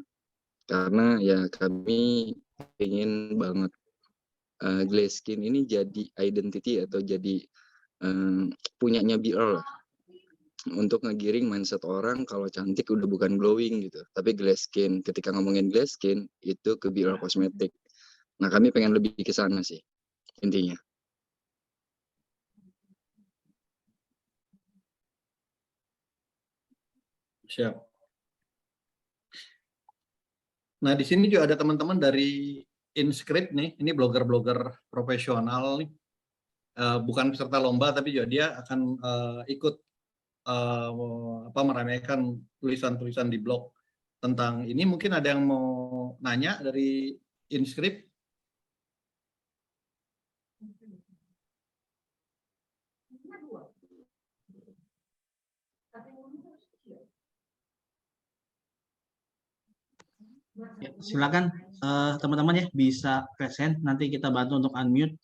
Karena ya kami ingin banget Glasskin ini jadi identity atau jadi punyanya BR lah. Untuk ngegiring mindset orang kalau cantik udah bukan glowing gitu, tapi Glasskin. Ketika ngomongin Glasskin itu ke BR kosmetik. Nah kami pengen lebih ke sana sih intinya. Siap. Nah, di sini juga ada teman-teman dari InScript nih, ini blogger-blogger profesional nih. Bukan peserta lomba, tapi juga dia akan ikut meramaikan tulisan-tulisan di blog tentang ini. Mungkin ada yang mau nanya dari InScript? Ya, silakan teman-teman ya bisa present, nanti kita bantu untuk unmute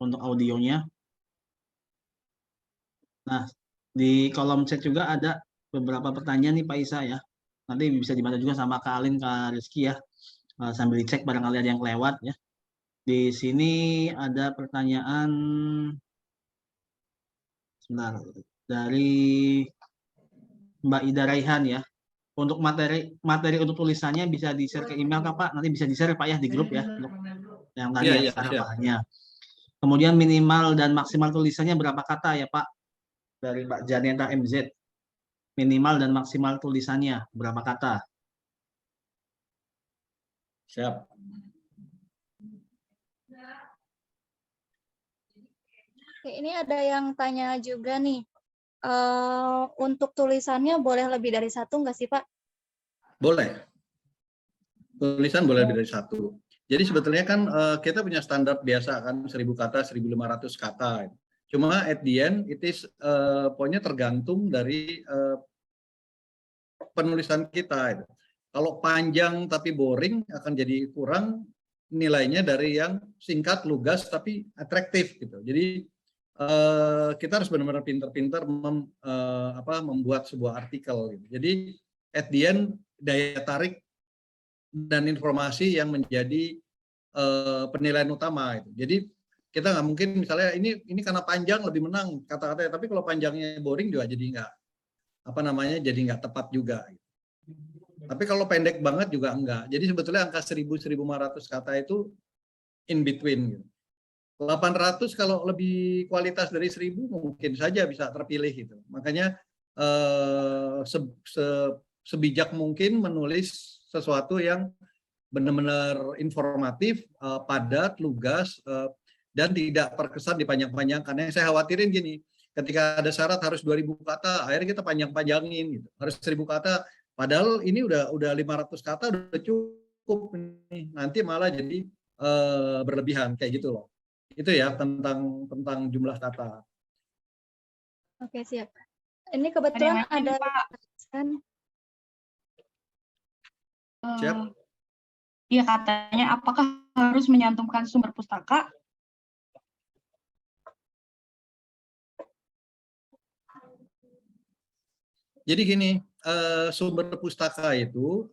untuk audionya. Nah, di kolom chat juga ada beberapa pertanyaan nih Pak Isa ya. Nanti bisa dibantu juga sama Kak Alin, Kak Rizky ya. Sambil dicek barangkali ada yang lewat ya. Di sini ada pertanyaan sebentar dari Mbak Ida Raihan ya. Untuk materi untuk tulisannya bisa di-share ke email Kak Pak, nanti bisa di-share Pak ya di grup ya. Yang tadi ya bahannya. Kemudian minimal dan maksimal tulisannya berapa kata ya Pak? Dari Pak Janeta MZ. Minimal dan maksimal tulisannya berapa kata? Siap. Oke, ini ada yang tanya juga nih. Untuk tulisannya boleh lebih dari satu nggak sih Pak? Boleh. Tulisan boleh lebih dari satu. Jadi sebetulnya kan kita punya standar biasa kan 1000 kata, 1500 kata. Cuma at the end it is pokoknya tergantung dari penulisan kita. Kalau panjang tapi boring akan jadi kurang nilainya dari yang singkat, lugas tapi atraktif gitu. Jadi kita harus benar-benar pintar-pintar membuat sebuah artikel gitu. Jadi at the end daya tarik dan informasi yang menjadi penilaian utama itu. Jadi kita nggak mungkin misalnya ini karena panjang lebih menang kata-katanya, tapi kalau panjangnya boring juga jadi nggak tepat juga. Tapi kalau pendek banget juga enggak. Jadi sebetulnya angka 1000-1500 kata itu in between gitu. 800 kalau lebih kualitas dari 1000 mungkin saja bisa terpilih gitu. Makanya sebijak mungkin menulis sesuatu yang benar-benar informatif, padat, lugas, dan tidak terkesan dipanjang-panjangkan. Yang saya khawatirin gini, ketika ada syarat harus 2000 kata, akhirnya kita panjang-panjangin gitu. Harus 1000 kata, padahal ini udah 500 kata udah cukup nih. Nanti malah jadi berlebihan kayak gitu loh. Itu ya tentang jumlah kata. Oke, siap. Ini kebetulan ada kan. Siap. Iya, katanya apakah harus menyantumkan sumber pustaka? Jadi gini, sumber pustaka itu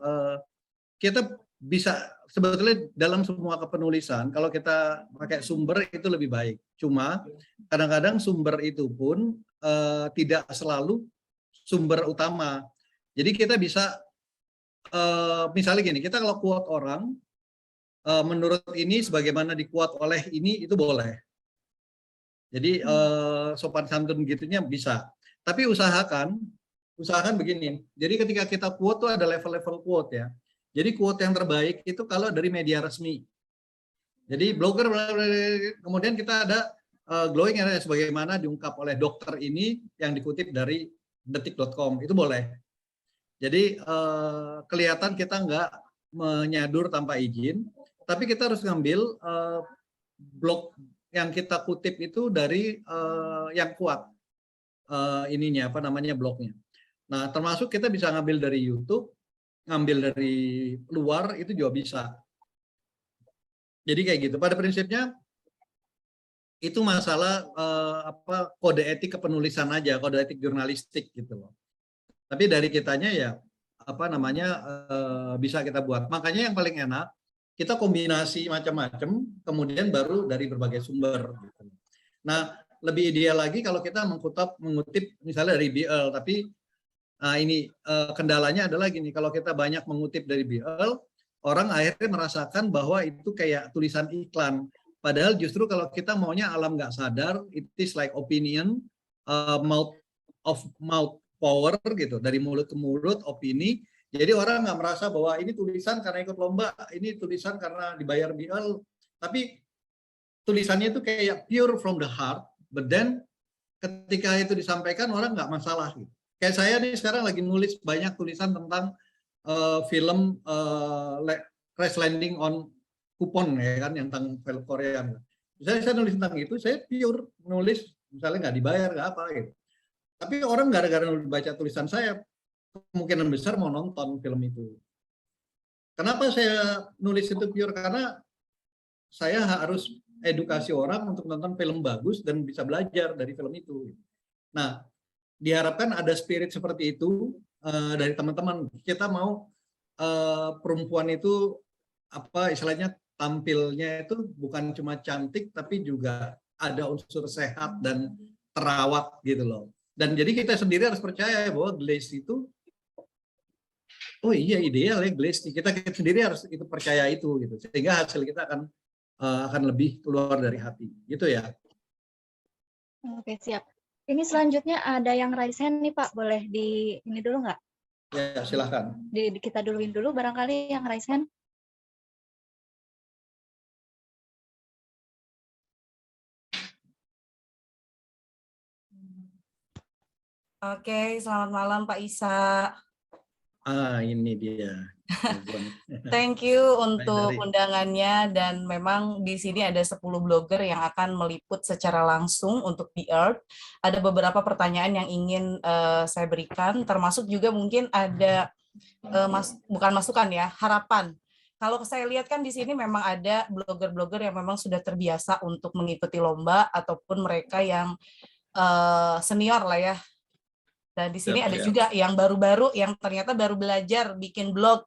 kita bisa sebetulnya dalam semua kepenulisan kalau kita pakai sumber itu lebih baik. Cuma kadang-kadang sumber itu pun tidak selalu sumber utama. Jadi kita bisa misalnya gini, kita kalau quote orang menurut ini sebagaimana di-quote oleh ini itu boleh. Jadi sopan santun gitunya bisa. Tapi usahakan begini. Jadi ketika kita quote tuh ada level-level quote ya. Jadi quote yang terbaik itu kalau dari media resmi. Jadi blogger, kemudian kita ada glowing area sebagaimana diungkap oleh dokter ini yang dikutip dari detik.com, itu boleh. Jadi kelihatan kita nggak menyadur tanpa izin, tapi kita harus ngambil blog yang kita kutip itu dari yang kuat ininya, apa namanya, blognya. Nah, termasuk kita bisa ngambil dari YouTube, ngambil dari luar itu juga bisa. Jadi kayak gitu. Pada prinsipnya itu masalah kode etik kepenulisan aja, kode etik jurnalistik gitu loh. Tapi dari kitanya ya apa namanya bisa kita buat. Makanya yang paling enak kita kombinasi macam-macam, kemudian baru dari berbagai sumber. Gitu. Nah, lebih ideal lagi kalau kita mengutip misalnya dari BL, tapi ini kendalanya adalah gini, kalau kita banyak mengutip dari BL, orang akhirnya merasakan bahwa itu kayak tulisan iklan. Padahal justru kalau kita maunya alam nggak sadar, it is like opinion, mouth power gitu, dari mulut ke mulut, opini. Jadi orang nggak merasa bahwa ini tulisan karena ikut lomba, ini tulisan karena dibayar BL, tapi tulisannya itu kayak pure from the heart, but then ketika itu disampaikan orang nggak masalah. Gitu. Kayak saya nih sekarang lagi nulis banyak tulisan tentang film Crash Landing on Coupon ya kan, yang tentang film Korea. Misalnya saya nulis tentang itu, saya pure nulis, misalnya nggak dibayar nggak apa gitu. Tapi orang gara-gara baca tulisan saya, kemungkinan besar mau nonton film itu. Kenapa saya nulis itu pure? Karena saya harus edukasi orang untuk nonton film bagus dan bisa belajar dari film itu. Nah, diharapkan ada spirit seperti itu dari teman-teman. Kita mau perempuan itu apa istilahnya tampilnya itu bukan cuma cantik tapi juga ada unsur sehat dan terawat gitu loh. Dan jadi kita sendiri harus percaya bahwa Glaze itu oh iya ideal ya Glaze. Kita sendiri harus itu percaya itu gitu. Sehingga hasil kita akan lebih keluar dari hati. Gitu ya. Oke, siap. Ini selanjutnya ada yang raise hand nih Pak. Boleh di ini dulu nggak? Ya, silahkan. Kita duluin dulu barangkali yang raise hand. Oke, selamat malam Pak Isa. Ini dia. Thank you untuk undangannya, dan memang di sini ada 10 blogger yang akan meliput secara langsung untuk The Earth. Ada beberapa pertanyaan yang ingin saya berikan, termasuk juga mungkin ada bukan masukan ya, harapan. Kalau saya lihat kan di sini memang ada blogger-blogger yang memang sudah terbiasa untuk mengikuti lomba ataupun mereka yang senior lah ya. Dan di sini ada juga yang baru-baru yang ternyata baru belajar bikin blog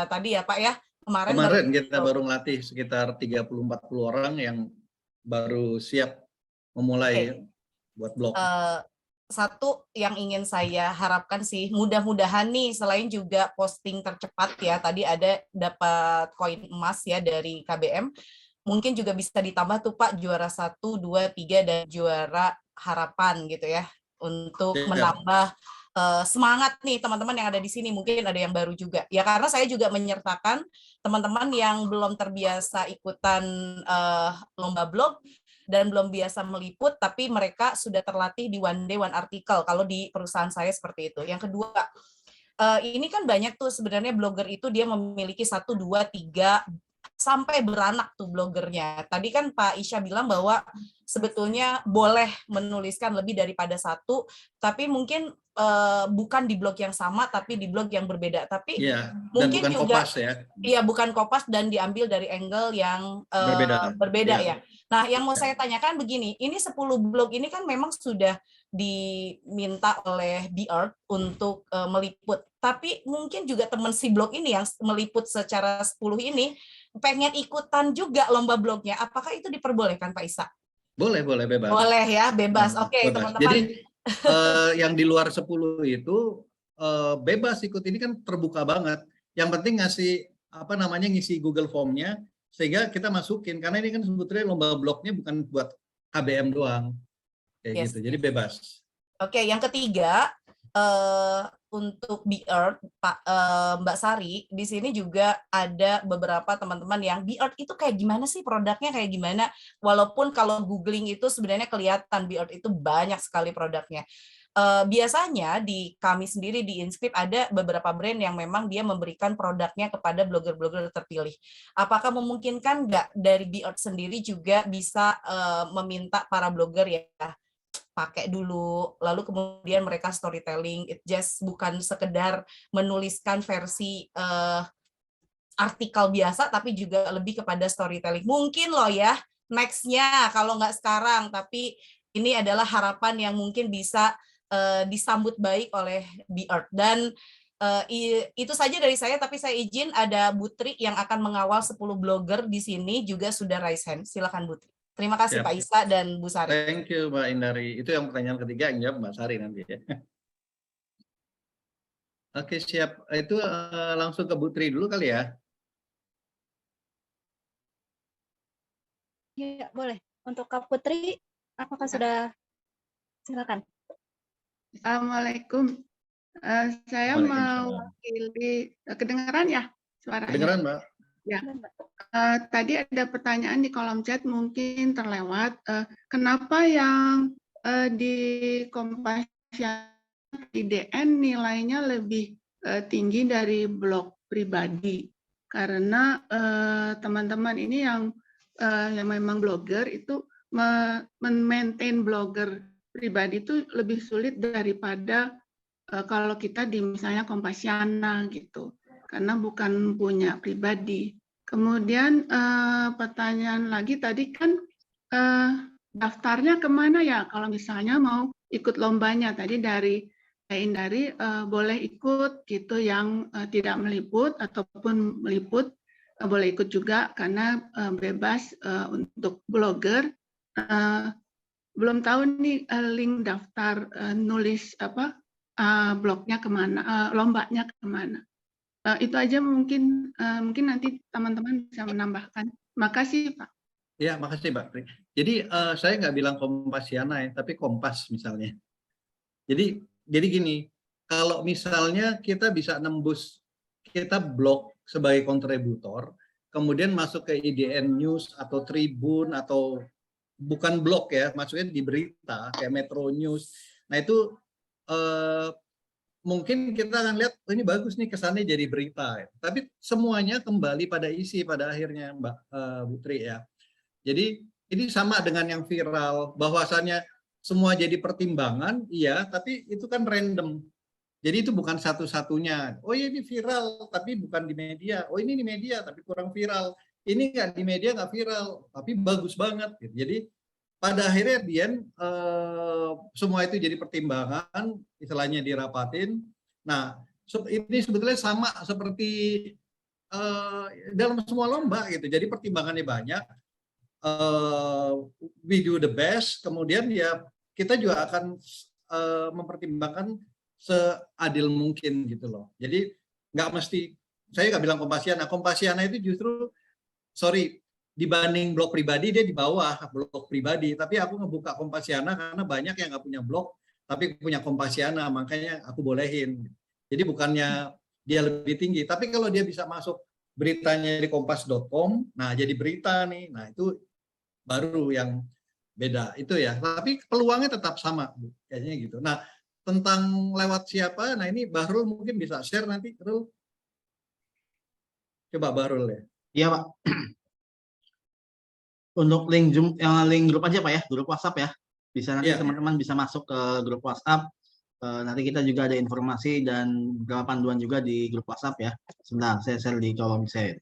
tadi ya Pak ya. Kemarin kita baru ngelatih sekitar 30-40 orang yang baru siap memulai buat blog. Satu yang ingin saya harapkan sih, mudah-mudahan nih selain juga posting tercepat ya, tadi ada dapat koin emas ya dari KBM, mungkin juga bisa ditambah tuh Pak juara 1, 2, 3 dan juara harapan gitu ya, untuk menambah semangat nih teman-teman yang ada di sini. Mungkin ada yang baru juga ya, karena saya juga menyertakan teman-teman yang belum terbiasa ikutan lomba blog dan belum biasa meliput, tapi mereka sudah terlatih di one day one article kalau di perusahaan saya seperti itu. Yang kedua, ini kan banyak tuh sebenarnya blogger itu dia memiliki 1, 2, 3 sampai beranak tuh blogernya. Tadi kan Pak Isya bilang bahwa sebetulnya boleh menuliskan lebih daripada satu, tapi mungkin bukan di blog yang sama, tapi di blog yang berbeda. Tapi Iya, dan mungkin bukan juga Kompas ya. iya bukan Kompas dan diambil dari angle yang Berbeda. ya. Nah, yang mau saya tanyakan begini, ini 10 blog ini kan memang sudah diminta oleh The Earth untuk meliput. Tapi mungkin juga teman si blog ini yang meliput secara 10 ini pengen ikutan juga lomba blognya. Apakah itu diperbolehkan, Pak Isa? Boleh bebas. Boleh ya, bebas. Oke, Bebas. teman-teman. Jadi yang di luar 10 itu bebas ikut, ini kan terbuka banget. Yang penting ngisi Google Form-nya sehingga kita masukin, karena ini kan sebetulnya lomba blognya bukan buat KBM doang. Kayak Yes. gitu. Jadi bebas. Oke, yang ketiga untuk The Earth, Mbak Sari, di sini juga ada beberapa teman-teman yang The Earth itu kayak gimana sih, produknya kayak gimana? Walaupun kalau googling itu sebenarnya kelihatan The Earth itu banyak sekali produknya. Biasanya di kami sendiri di Inscript ada beberapa brand yang memang dia memberikan produknya kepada blogger-blogger terpilih. Apakah memungkinkan nggak dari The Earth sendiri juga bisa meminta para blogger ya pakai dulu, lalu kemudian mereka storytelling, it just bukan sekedar menuliskan versi artikel biasa, tapi juga lebih kepada storytelling. Mungkin loh ya, next-nya kalau nggak sekarang, tapi ini adalah harapan yang mungkin bisa disambut baik oleh The Earth. Dan itu saja dari saya, tapi saya izin ada Butri yang akan mengawal 10 blogger di sini juga sudah raise hand. Silakan Butri. Terima kasih Siap. Pak Isa dan Bu Sari. Thank you Mbak Indari. Itu yang pertanyaan ketiga yang jawab Mbak Sari nanti ya. Oke, siap. Itu langsung ke Butri dulu kali ya. Ya, boleh. Untuk Kak Putri, apakah sudah? Silakan. Assalamualaikum. Saya Waalaikumsalam. mewakili, kedengaran ya suaranya? Kedengeran Mbak? Ya. Tadi ada pertanyaan di kolom chat mungkin terlewat. Kenapa yang di Kompasiana IDN nilainya lebih tinggi dari blog pribadi? Karena teman-teman ini yang memang blogger itu men-maintain blogger pribadi itu lebih sulit daripada kalau kita di misalnya Kompasiana gitu, karena bukan punya pribadi. Kemudian pertanyaan lagi tadi kan daftarnya kemana ya kalau misalnya mau ikut lombanya, tadi dari Indari boleh ikut gitu, yang tidak meliput ataupun meliput boleh ikut juga karena bebas. Untuk blogger belum tahu nih link daftar nulis blognya kemana, lombanya kemana. Itu aja mungkin nanti teman-teman bisa menambahkan. Makasih Pak. Ya, makasih Mbak. Jadi saya nggak bilang Kompasiana ya, tapi Kompas misalnya. Jadi gini, kalau misalnya kita bisa nembus, kita blog sebagai kontributor, kemudian masuk ke IDN News atau Tribun atau bukan blog ya, maksudnya di berita kayak Metro News. Nah itu mungkin kita akan lihat, oh, ini bagus nih kesannya jadi berita. Tapi semuanya kembali pada isi pada akhirnya Mbak Putri ya. Jadi ini sama dengan yang viral, bahwasannya semua jadi pertimbangan, iya, tapi itu kan random. Jadi itu bukan satu-satunya. Oh iya ini viral, tapi bukan di media. Oh ini di media, tapi kurang viral. Ini nggak di media, nggak viral, tapi bagus banget. Jadi pada akhirnya Dian semua itu jadi pertimbangan, istilahnya dirapatin. Nah, ini sebetulnya sama seperti dalam semua lomba gitu. Jadi pertimbangannya banyak. We do the best. Kemudian ya kita juga akan mempertimbangkan seadil mungkin gitu loh. Jadi nggak mesti, saya nggak bilang Kompasiana. Kompasiana itu justru, dibanding blog pribadi dia di bawah blog pribadi, tapi aku ngebuka Kompasiana karena banyak yang nggak punya blog tapi punya Kompasiana, makanya aku bolehin. Jadi bukannya dia lebih tinggi, tapi kalau dia bisa masuk beritanya di kompas.com, nah jadi berita nih, nah itu baru yang beda itu ya. Tapi peluangnya tetap sama kayaknya gitu. Nah tentang lewat siapa, nah ini Bahrul mungkin bisa share nanti. Coba Bahrul ya. Iya Pak. Untuk link Zoom, link grup aja Pak ya, grup WhatsApp ya. Bisa nanti Iya. teman-teman bisa masuk ke grup WhatsApp. Nanti kita juga ada informasi dan beberapa panduan juga di grup WhatsApp ya. Sebentar, saya share di kolom chat.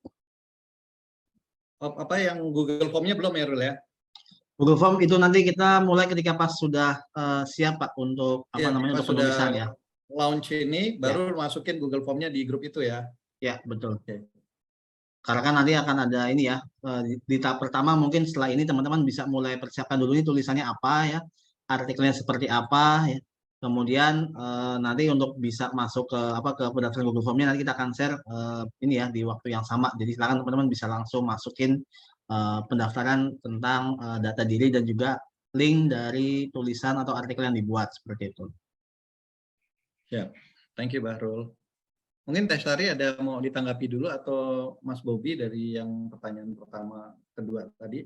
Apa yang Google Form-nya belum ya, Rul ya? Google Form itu nanti kita mulai ketika pas sudah siap Pak untuk apa Iya, namanya pas untuk penulisan sudah ya. launch ini baru masukin Google Form-nya di grup itu ya. Ya, betul. Oke. Karena kan nanti akan ada ini ya, di tahap pertama mungkin setelah ini teman-teman bisa mulai persiapkan dulu ini tulisannya apa ya, artikelnya seperti apa ya. Kemudian nanti untuk bisa masuk ke ke pendaftaran Google Form-nya nanti kita akan share ini ya di waktu yang sama. Jadi silakan teman-teman bisa langsung masukin pendaftaran tentang data diri dan juga link dari tulisan atau artikel yang dibuat seperti itu. Siap. Thank you, Bahrul. Mungkin Testari ada mau ditanggapi dulu atau Mas Bobi dari yang pertanyaan pertama, kedua tadi?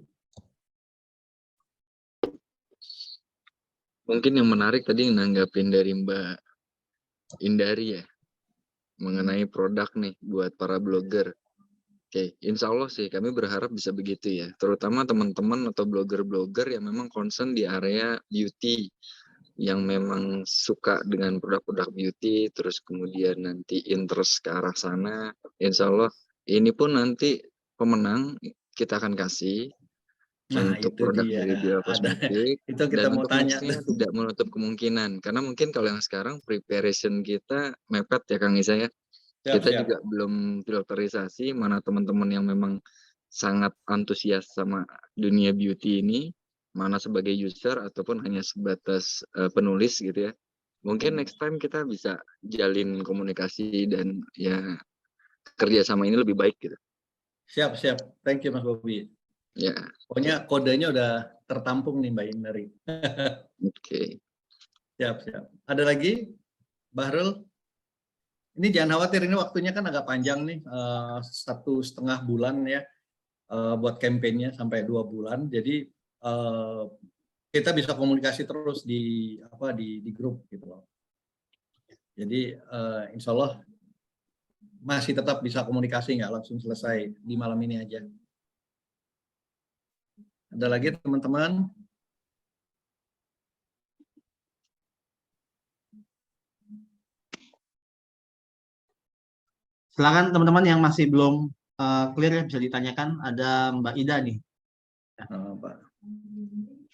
Mungkin yang menarik tadi nanggapin dari Mbak Indari ya, mengenai produk nih buat para blogger. Oke, insya Allah sih kami berharap bisa begitu ya, terutama teman-teman atau blogger-blogger yang memang concern di area beauty, yang memang suka dengan produk-produk beauty, terus kemudian nanti interest ke arah sana. Insya Allah ini pun nanti pemenang kita akan kasih untuk itu produk dia. dari Bial Kosmetik. Itu kita Dan mau untuk tanya. nextnya tidak menutup kemungkinan, karena mungkin kalau yang sekarang preparation kita mepet ya Kang Isa ya. Kita juga belum filterisasi mana teman-teman yang memang sangat antusias sama dunia beauty ini, mana sebagai user ataupun hanya sebatas penulis gitu ya. Mungkin next time kita bisa jalin komunikasi dan ya kerjasama ini lebih baik gitu. Siap. Thank you Mas Bobi. Ya. Pokoknya kodenya udah tertampung nih Mbak Indari. Oke. Siap. Ada lagi, Bahrul? Ini jangan khawatir, ini waktunya kan agak panjang nih, 1,5 bulan ya, buat kampanyenya sampai 2 bulan. Jadi kita bisa komunikasi terus di grup gitu loh. Jadi insya Allah masih tetap bisa komunikasi, nggak langsung selesai di malam ini aja. Ada lagi teman-teman? Silakan teman-teman yang masih belum clear ya, bisa ditanyakan. Ada Mbak Ida nih.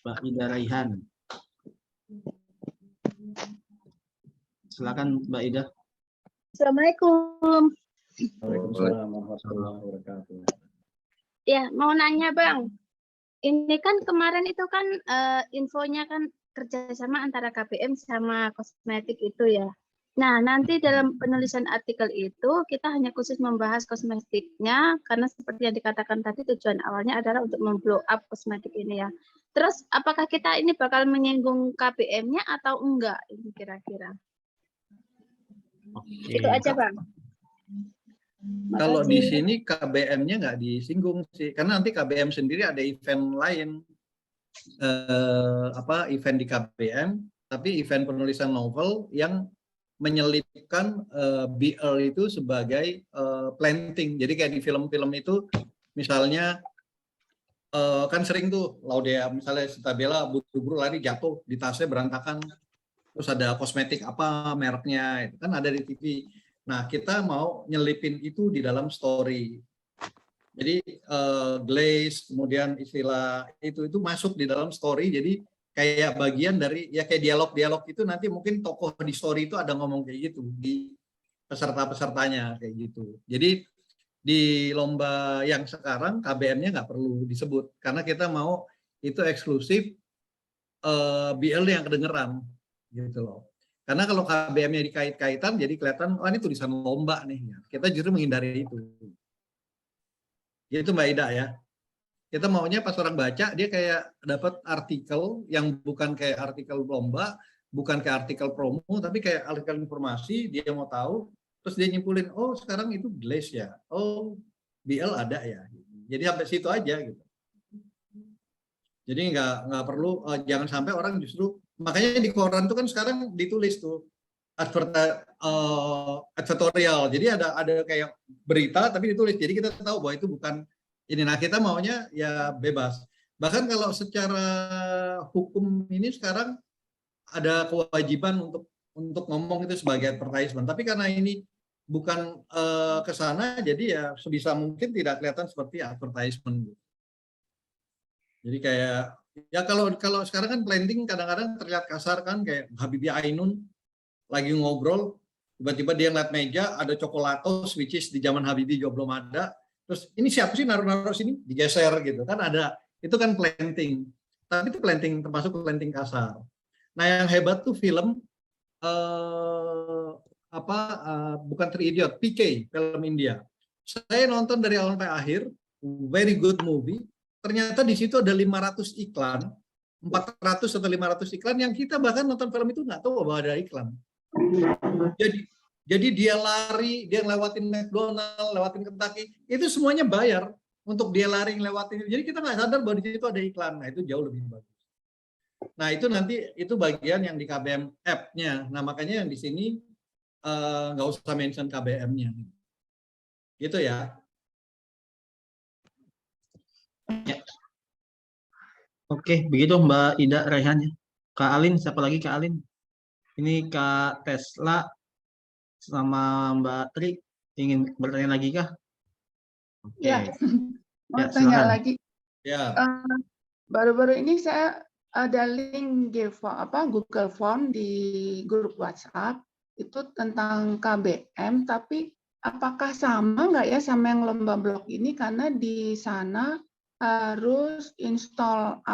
Mbak Ida Raihan. Silakan Mbak Ida. Assalamualaikum. Waalaikumsalam warahmatullahi wabarakatuh. Ya, mau nanya Bang. Ini kan kemarin itu kan infonya kan kerjasama antara KBM sama kosmetik itu ya. Nah, nanti dalam penulisan artikel itu kita hanya khusus membahas kosmetiknya karena seperti yang dikatakan tadi tujuan awalnya adalah untuk memblow up kosmetik ini ya. Terus apakah kita ini bakal menyinggung KBM-nya atau enggak ini kira-kira? Itu aja Bang. Kalau di sini KBM-nya nggak disinggung sih, karena nanti KBM sendiri ada event lain, event di KBM, tapi event penulisan novel yang menyelipkan BL itu sebagai planting. Jadi kayak di film-film itu, misalnya kan sering tuh Laudea, misalnya Citabella buru-buru lari jatuh di tasnya berantakan, terus ada kosmetik apa mereknya, itu kan ada di TV. Nah, kita mau nyelipin itu di dalam story. Jadi glaze, kemudian istilah itu masuk di dalam story. Jadi kayak bagian dari ya kayak dialog-dialog itu nanti mungkin tokoh di story itu ada ngomong kayak gitu di peserta-pesertanya kayak gitu. Jadi di lomba yang sekarang KBM-nya nggak perlu disebut karena kita mau itu eksklusif BL yang kedengeran gitu loh. Karena kalau KBM-nya dikait-kaitan, jadi kelihatan, oh ini tulisan lomba nih. Kita justru menghindari itu. Itu Mbak Ida ya. Kita maunya pas orang baca, dia kayak dapat artikel yang bukan kayak artikel lomba, bukan kayak artikel promo, tapi kayak artikel informasi, dia mau tahu, terus dia nyimpulin, oh sekarang itu glaze ya, oh BL ada ya. Jadi sampai situ aja gitu. Jadi nggak perlu, jangan sampai orang justru, makanya di koran itu kan sekarang ditulis tuh advertorial. Jadi ada kayak berita tapi ditulis. Jadi kita tahu bahwa itu bukan ini. Nah, kita maunya ya bebas. Bahkan kalau secara hukum ini sekarang ada kewajiban untuk ngomong itu sebagai advertisement. Tapi karena ini bukan ke sana, jadi ya sebisa mungkin tidak kelihatan seperti advertisement. Jadi kayak ya kalau sekarang kan planting kadang-kadang terlihat kasar kan, kayak Habibie Ainun lagi ngobrol, tiba-tiba dia ngeliat meja ada coklatos, which is di zaman Habibie juga belum ada. Terus ini siapa sih naruh-naruh sini, digeser gitu kan, ada, itu kan planting. Tapi itu planting termasuk planting kasar. Nah yang hebat tuh film bukan Three Idiot, PK, film India. Saya nonton dari awal sampai akhir, very good movie. Ternyata di situ ada 500 iklan, 400 atau 500 iklan yang kita bahkan nonton film itu nggak tahu bahwa ada iklan. Jadi dia lari, dia ngelewatin McDonald, lewatin Kentucky, itu semuanya bayar untuk dia lari ngelewatin. Jadi kita nggak sadar bahwa di situ ada iklan. Nah itu jauh lebih bagus. Nah itu nanti itu bagian yang di KBM app-nya. Nah makanya yang di sini nggak usah mention KBM-nya. Gitu ya. Oke, begitu Mbak Ida Raihan ya. Kak Alin, siapa lagi Kak Alin? Ini Kak Tesla sama Mbak Tri ingin bertanya lagi kah? Oke. Ya, mau Ya, tanya silakan. lagi. Ya. Baru-baru ini saya ada link Google Form di grup WhatsApp itu tentang KBM, tapi apakah sama nggak ya sama yang lomba blog ini, karena di sana harus install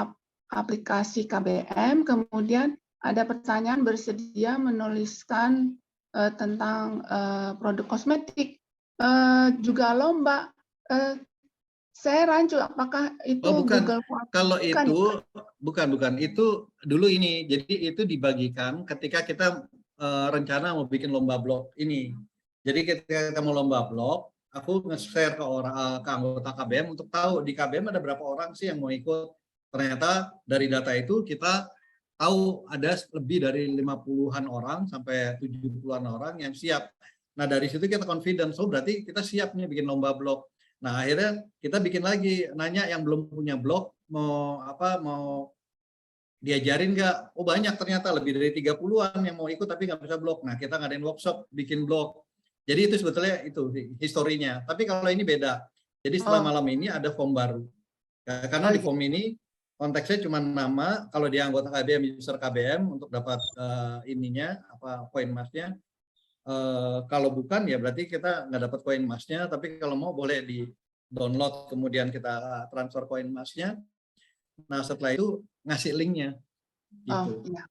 aplikasi KBM, kemudian ada pertanyaan bersedia menuliskan tentang produk kosmetik, juga lomba. Saya rancu, apakah itu bukan. Google Form? Kalau Bukan, itu ya? bukan itu dulu ini. Jadi itu dibagikan ketika kita rencana mau bikin lomba blog ini. Jadi ketika kita mau lomba blog, aku nge-share ke anggota KBM untuk tahu di KBM ada berapa orang sih yang mau ikut. Ternyata dari data itu kita tahu ada lebih dari 50-an orang sampai 70-an orang yang siap. Nah dari situ kita confidence, berarti kita siap nih bikin lomba blog. Nah akhirnya kita bikin lagi, nanya yang belum punya blog mau diajarin nggak? Oh banyak ternyata, lebih dari 30-an yang mau ikut tapi nggak bisa blog. Nah kita ngadain workshop bikin blog. Jadi itu sebetulnya itu historinya. Tapi kalau ini beda. Jadi setelah malam ini ada form baru. Karena di form ini konteksnya cuma nama, kalau dia anggota KBM, user KBM untuk dapat poin emasnya. Kalau bukan ya berarti kita nggak dapat koin emasnya, tapi kalau mau boleh di download kemudian kita transfer koin emasnya. Nah setelah itu ngasih linknya. Gitu. Oh iya,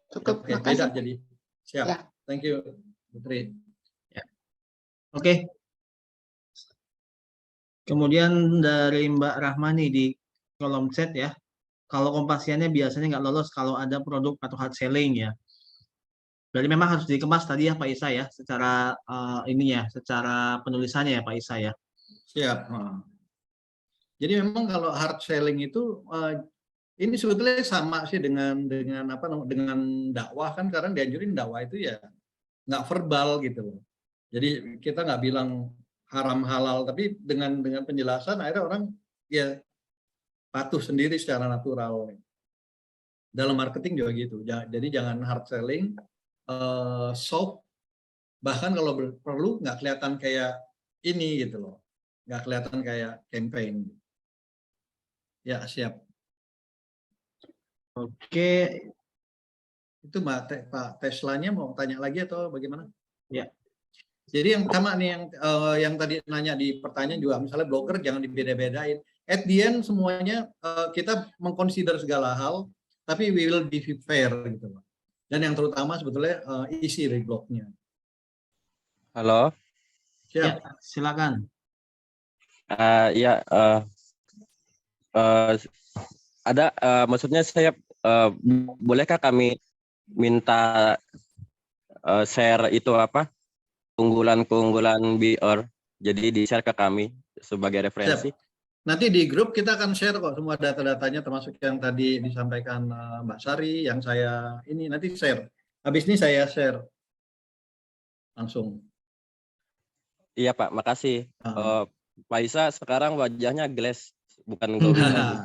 cukup. Oke, Makasih. beda jadi. Siap. Ya. Thank you, Putri. Ya. Oke. Kemudian dari Mbak Rahmani di kolom chat ya. Kalau kompasiannya biasanya nggak lolos kalau ada produk atau hard selling ya. Berarti memang harus dikemas tadi ya Pak Isa ya, secara secara penulisannya ya Pak Isa ya. Siap. Jadi memang kalau hard selling itu ini sebetulnya sama sih dengan dakwah kan, karena dianjurin dakwah itu ya nggak verbal gitu loh. Jadi kita nggak bilang haram halal, tapi dengan penjelasan akhirnya orang ya patuh sendiri secara natural. Dalam marketing juga gitu. Jadi jangan hard selling, soft, bahkan kalau perlu nggak kelihatan kayak ini gitu loh, nggak kelihatan kayak campaign. Ya siap. Oke. Itu Pak Teslanya mau tanya lagi atau bagaimana? Ya. Jadi yang sama nih yang tadi nanya di pertanyaan juga, misalnya blogger jangan dibeda-bedain. At the end semuanya kita mengconsider segala hal, tapi we will be fair gitu loh. Dan yang terutama sebetulnya isi dari blognya. Halo. Siap. Ya, silakan. Maksudnya saya bolehkah kami minta share itu keunggulan BR, jadi di-share ke kami sebagai referensi. Siap. Nanti di grup kita akan share kok semua data-datanya, termasuk yang tadi disampaikan Mbak Sari, yang saya ini nanti share. Habis ini saya share langsung. Iya Pak, makasih. Pak Isa sekarang wajahnya glass bukan glowing lagi.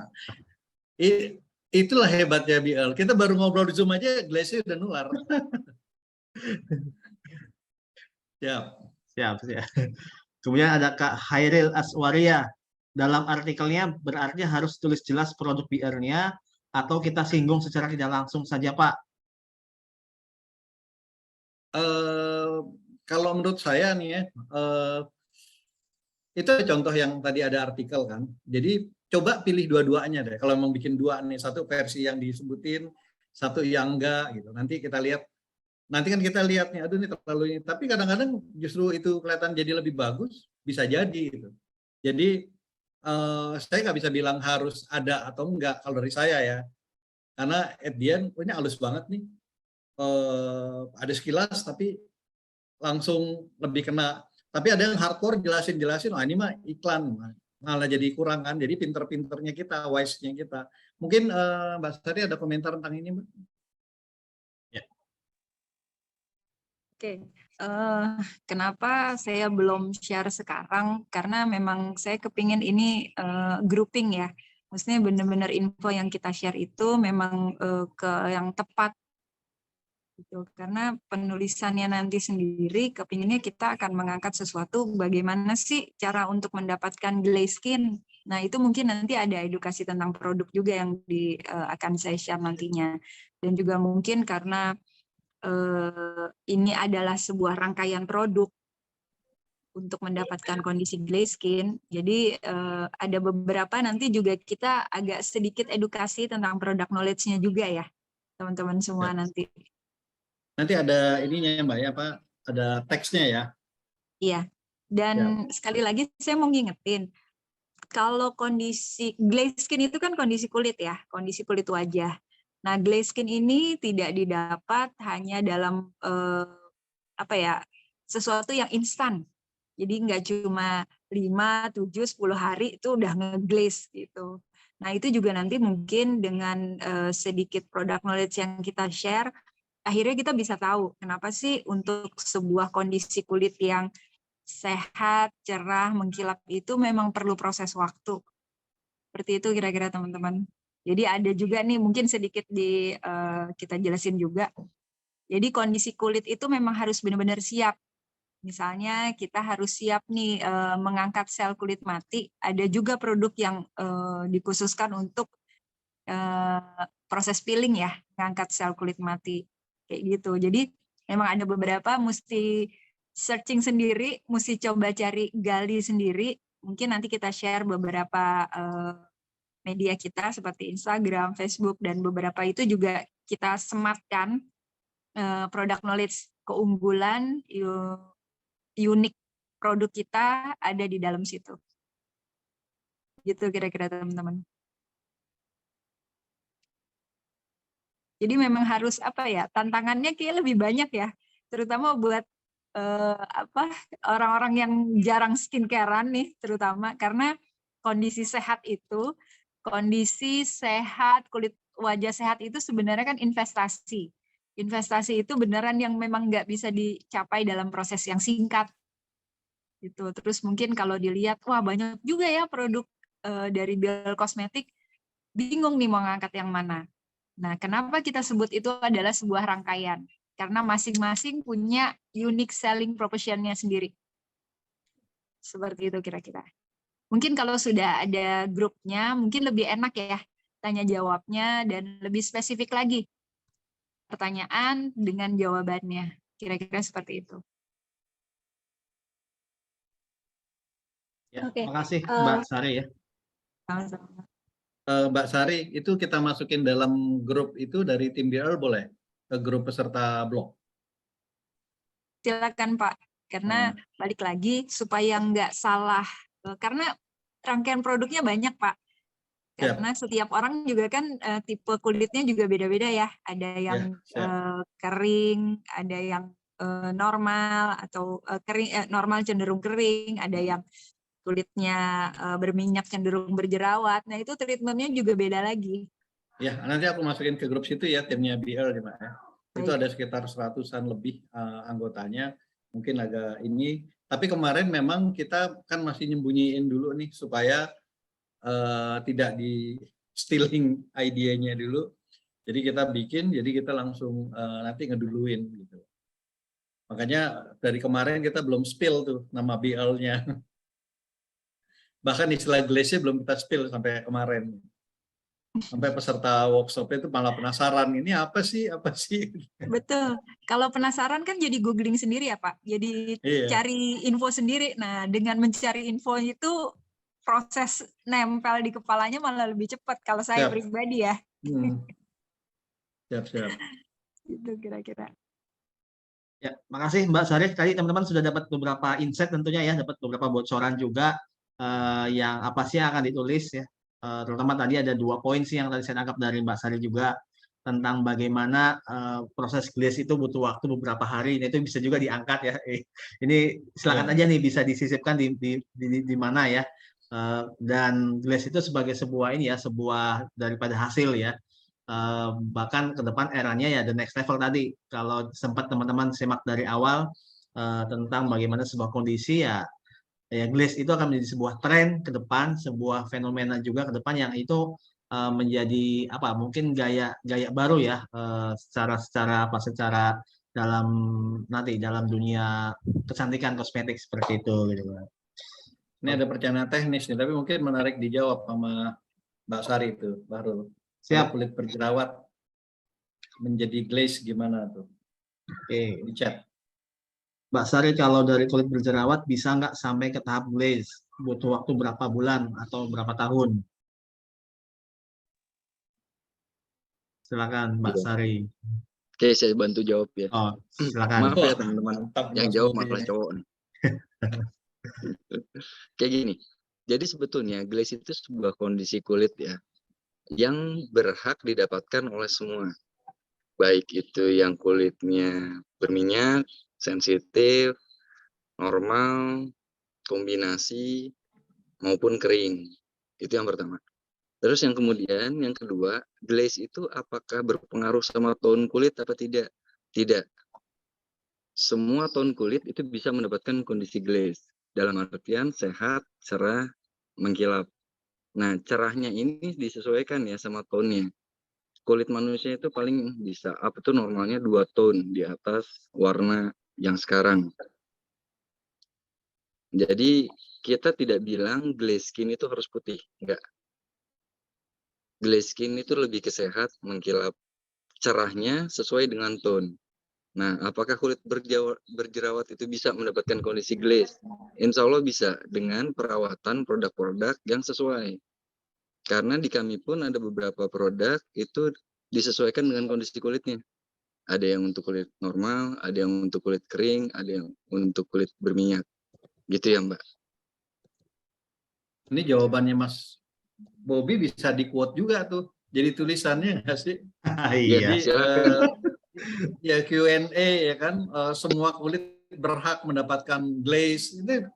Itulah hebatnya BL. Kita baru ngobrol di Zoom aja, glaze-nya udah nular. Siap. Kemudian ada Kak Hairil Aswaria. Dalam artikelnya berarti harus tulis jelas produk BR-nya atau kita singgung secara tidak langsung saja, Pak? Kalau menurut saya nih ya, itu contoh yang tadi ada artikel kan. Jadi coba pilih dua-duanya deh. Kalau mau bikin dua nih, satu versi yang disebutin, satu yang enggak gitu. Nanti kita lihat. Nanti kan kita lihat nih, aduh ini terlalu ini. Tapi kadang-kadang justru itu kelihatan jadi lebih bagus, bisa jadi gitu. Jadi saya nggak bisa bilang harus ada atau enggak kalau dari saya ya. Karena at the end, ini halus banget nih. Ada sekilas tapi langsung lebih kena. Tapi ada yang hardcore jelasin, oh ini mah iklan. Malah jadi kurang kan. Jadi pinter-pinternya kita, wise-nya kita. Mungkin Mbak Sari ada komentar tentang ini, Mbak? Oke, kenapa saya belum share sekarang? Karena memang saya kepingin ini grouping ya. Maksudnya benar-benar info yang kita share itu memang ke yang tepat. Gitu. Karena penulisannya nanti sendiri, kepinginnya kita akan mengangkat sesuatu bagaimana sih cara untuk mendapatkan glaze skin. Nah itu mungkin nanti ada edukasi tentang produk juga yang akan saya share nantinya. Dan juga mungkin karena ini adalah sebuah rangkaian produk untuk mendapatkan kondisi glaze skin. Jadi ada beberapa nanti juga kita agak sedikit edukasi tentang produk knowledge-nya juga ya, teman-teman semua nanti. Nanti ada ininya Mbak ya, Pak, ada teksnya ya. Iya. Dan sekali lagi saya mau ngingetin, kalau kondisi glaze skin itu kan kondisi kulit ya, kondisi kulit wajah. Nah, glaze skin ini tidak didapat hanya dalam sesuatu yang instan. Jadi nggak cuma 5, 7, 10 hari itu udah nge-glaze gitu. Nah, itu juga nanti mungkin dengan sedikit product knowledge yang kita share, akhirnya kita bisa tahu kenapa sih untuk sebuah kondisi kulit yang sehat, cerah, mengkilap itu memang perlu proses waktu. Seperti itu kira-kira teman-teman. Jadi ada juga nih mungkin sedikit kita jelasin juga. Jadi kondisi kulit itu memang harus benar-benar siap. Misalnya kita harus siap nih mengangkat sel kulit mati. Ada juga produk yang dikhususkan untuk proses peeling ya, mengangkat sel kulit mati. Kayak gitu. Jadi memang ada beberapa mesti searching sendiri, mesti coba cari gali sendiri. Mungkin nanti kita share beberapa media kita seperti Instagram, Facebook, dan beberapa itu juga kita sematkan produk knowledge keunggulan, unik produk kita ada di dalam situ. Gitu kira-kira teman-teman. Jadi memang harus tantangannya kayak lebih banyak ya, terutama buat orang-orang yang jarang skincarean nih, terutama karena kondisi sehat, kulit wajah sehat itu sebenarnya kan investasi. Investasi itu beneran yang memang nggak bisa dicapai dalam proses yang singkat. Gitu. Terus mungkin kalau dilihat, wah banyak juga ya produk dari BL Kosmetik, bingung nih mau ngangkat yang mana. Nah, kenapa kita sebut itu adalah sebuah rangkaian? Karena masing-masing punya unique selling proposition-nya sendiri. Seperti itu kira-kira. Mungkin kalau sudah ada grupnya, mungkin lebih enak ya tanya jawabnya dan lebih spesifik lagi pertanyaan dengan jawabannya. Kira-kira seperti itu. Ya, terima kasih Mbak Sari ya. Sama-sama. Mbak Sari, itu kita masukin dalam grup itu dari tim BL boleh? Ke grup peserta blog? Silakan Pak, karena balik lagi supaya nggak salah, karena rangkaian produknya banyak Pak. Karena setiap orang juga kan tipe kulitnya juga beda-beda ya. Ada yang kering, ada yang normal atau normal cenderung kering, ada yang kulitnya berminyak cenderung berjerawat. Nah itu treatmentnya juga beda lagi. Ya, nanti aku masukin ke grup situ ya, timnya BL ya, Mbak ya. Itu ada sekitar 100-an lebih anggotanya. Mungkin agak ini. Tapi kemarin memang kita kan masih nyembunyiin dulu nih supaya tidak di stealing idenya dulu. Jadi kita bikin, jadi kita langsung nanti ngeduluin gitu. Makanya dari kemarin kita belum spill tuh nama BL-nya. Bahkan istilah glaze-nya belum kita spill sampai kemarin. Sampai peserta workshop itu malah penasaran, ini apa sih, apa sih? Betul. Kalau penasaran kan jadi googling sendiri ya Pak. Jadi Iya. cari info sendiri. Nah, dengan mencari info itu proses nempel di kepalanya malah lebih cepat kalau saya Siap. pribadi ya. Siap. Itu kira-kira. Ya, makasih Mbak Sarif. Tadi teman-teman sudah dapat beberapa insight tentunya ya, dapat beberapa bocoran juga yang apa sih yang akan ditulis ya. Terutama tadi ada 2 poin sih yang tadi saya tangkap dari Mbak Sarif juga tentang bagaimana proses glaze itu butuh waktu beberapa hari. Nah, itu bisa juga diangkat ya. Ini silakan aja nih bisa disisipkan di mana ya. Dan glaze itu sebagai sebuah ini ya, sebuah daripada hasil ya. Bahkan ke depan eranya ya the next level tadi. Kalau sempat teman-teman simak dari awal tentang bagaimana sebuah kondisi ya glaze itu akan menjadi sebuah tren ke depan, sebuah fenomena juga ke depan yang itu menjadi apa mungkin gaya baru ya secara dalam nanti dalam dunia kecantikan kosmetik seperti itu gitu. Ini ada pertanyaan teknis nih, tapi mungkin menarik dijawab sama Mbak Sari itu baru. Siap. Kulit berjerawat menjadi glaze gimana tuh? Oke. Di chat. Mbak Sari, kalau dari kulit berjerawat bisa nggak sampai ke tahap glaze? Butuh waktu berapa bulan atau berapa tahun? Silakan Mbak Sari. Oke, saya bantu jawab ya. Oh, silakan. Maaf ya teman-teman, yang jawab malah cowok nih. Kayak gini, jadi sebetulnya glaze itu sebuah kondisi kulit ya, yang berhak didapatkan oleh semua. Baik itu yang kulitnya berminyak, sensitif, normal, kombinasi, maupun kering. Itu yang pertama. Terus yang kemudian, yang kedua, glaze itu apakah berpengaruh sama tone kulit apa tidak? Tidak. Semua tone kulit itu bisa mendapatkan kondisi glaze. Dalam artian sehat, cerah, mengkilap. Nah, cerahnya ini disesuaikan ya sama tone-nya. Kulit manusia itu paling bisa up itu normalnya 2 tone di atas warna yang sekarang. Jadi kita tidak bilang glaze skin itu harus putih, enggak. Glaze skin itu lebih ke sehat, mengkilap. Cerahnya sesuai dengan tone. Nah, apakah kulit berjerawat itu bisa mendapatkan kondisi glaze? Insya Allah bisa dengan perawatan produk-produk yang sesuai. Karena di kami pun ada beberapa produk itu disesuaikan dengan kondisi kulitnya. Ada yang untuk kulit normal, ada yang untuk kulit kering, ada yang untuk kulit berminyak. Gitu ya, Mbak. Ini jawabannya Mas Bobby bisa di-quote juga tuh. Jadi tulisannya nggak sih? Iya. Jadi ya Q&A ya kan, semua kulit berhak mendapatkan glaze. Ini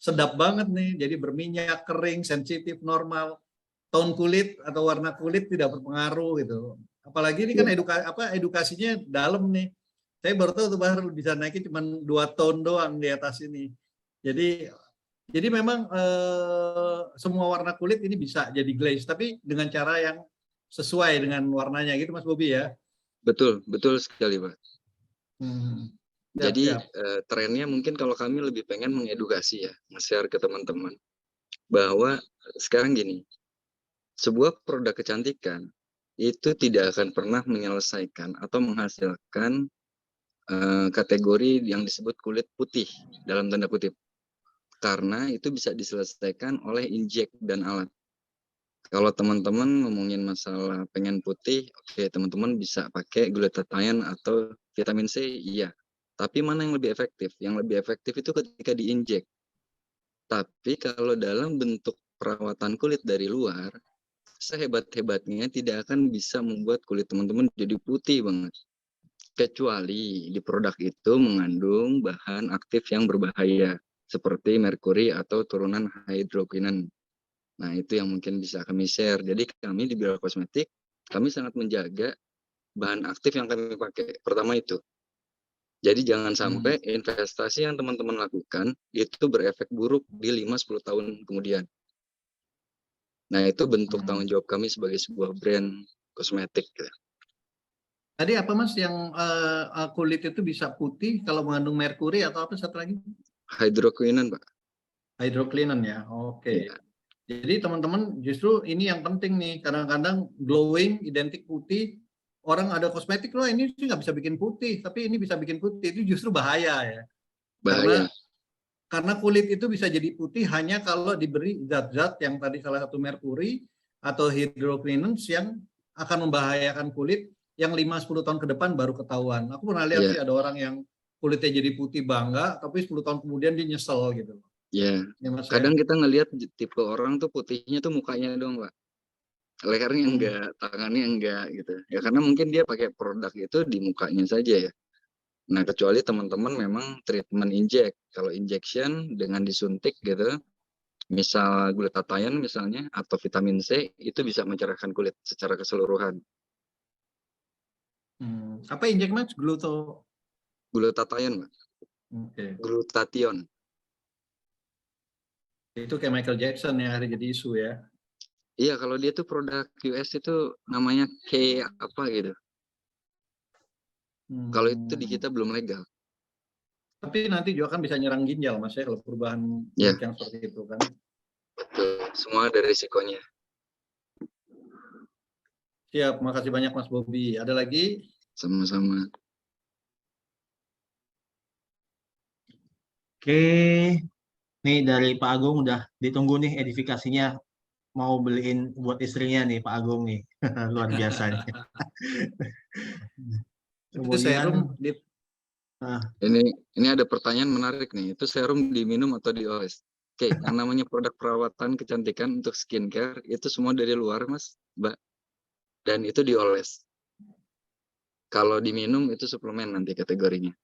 sedap banget nih. Jadi berminyak, kering, sensitif, normal. Tone kulit atau warna kulit tidak berpengaruh gitu. Apalagi ini kan edukasinya dalam nih. Saya baru tahu tuh baru bisa naikin cuma 2 tone doang di atas ini. Jadi memang semua warna kulit ini bisa jadi glaze, tapi dengan cara yang sesuai dengan warnanya gitu Mas Bobby ya. Betul sekali Pak. Jadi Siap. trennya mungkin kalau kami lebih pengen mengedukasi ya, nge-share ke teman-teman bahwa sekarang gini, sebuah produk kecantikan itu tidak akan pernah menyelesaikan atau menghasilkan kategori yang disebut kulit putih dalam tanda kutip. Karena itu bisa diselesaikan oleh injek dan alat. Kalau teman-teman ngomongin masalah pengen putih, oke, teman-teman bisa pakai glutathione atau vitamin C, iya. Tapi mana yang lebih efektif? Yang lebih efektif itu ketika diinjek. Tapi kalau dalam bentuk perawatan kulit dari luar, sehebat-hebatnya tidak akan bisa membuat kulit teman-teman jadi putih banget. Kecuali di produk itu mengandung bahan aktif yang berbahaya, seperti merkuri atau turunan hydroquinone. Nah, itu yang mungkin bisa kami share. Jadi kami di Biro Kosmetik, kami sangat menjaga bahan aktif yang kami pakai. Pertama itu. Jadi jangan sampai investasi yang teman-teman lakukan itu berefek buruk di 5-10 tahun kemudian. Nah, itu bentuk tanggung jawab kami sebagai sebuah brand kosmetik. Tadi apa Mas yang kulit itu bisa putih kalau mengandung merkuri atau apa satu lagi? Hydroquinone, Pak. Hydroquinone ya. Oke. Ya. Jadi teman-teman justru ini yang penting nih. Kadang-kadang glowing identik putih. Orang ada kosmetik loh ini sih nggak bisa bikin putih, tapi ini bisa bikin putih. Itu justru bahaya ya. Bahaya. Karena kulit itu bisa jadi putih hanya kalau diberi zat-zat yang tadi salah satu merkuri atau hydroquinones yang akan membahayakan kulit yang 5-10 tahun ke depan baru ketahuan. Aku pernah lihat sih ada orang yang kulitnya jadi putih bangga, tapi 10 tahun kemudian dia nyesel gitu. Ya, kadang kita ngelihat tipe orang tuh putihnya tuh mukanya doang, Pak. Lehernya enggak, tangannya enggak gitu. Ya karena mungkin dia pakai produk itu di mukanya saja ya. Nah, kecuali teman-teman memang treatment inject. Kalau injection dengan disuntik gitu, misal glutathione misalnya atau vitamin C, itu bisa mencerahkan kulit secara keseluruhan. Apa inject Mas? Glutathione, Pak. Oke. Glutathione. Itu kayak Michael Jackson yang hari jadi isu ya. Iya, kalau dia tuh produk US itu namanya K apa gitu. Kalau itu di kita belum legal. Tapi nanti juga kan bisa nyerang ginjal Mas ya kalau perubahan kulit yang seperti itu kan. Betul, semua ada risikonya. Siap, makasih banyak Mas Bobi. Ada lagi? Sama-sama. Oke, nih dari Pak Agung udah ditunggu nih edifikasinya, mau beliin buat istrinya nih Pak Agung nih. Luar biasa nih. Itu serum ini ada pertanyaan menarik nih. Itu serum diminum atau dioles? Oke, yang namanya produk perawatan kecantikan untuk skincare itu semua dari luar, Mas, Mbak. Dan itu dioles. Kalau diminum itu suplemen nanti kategorinya.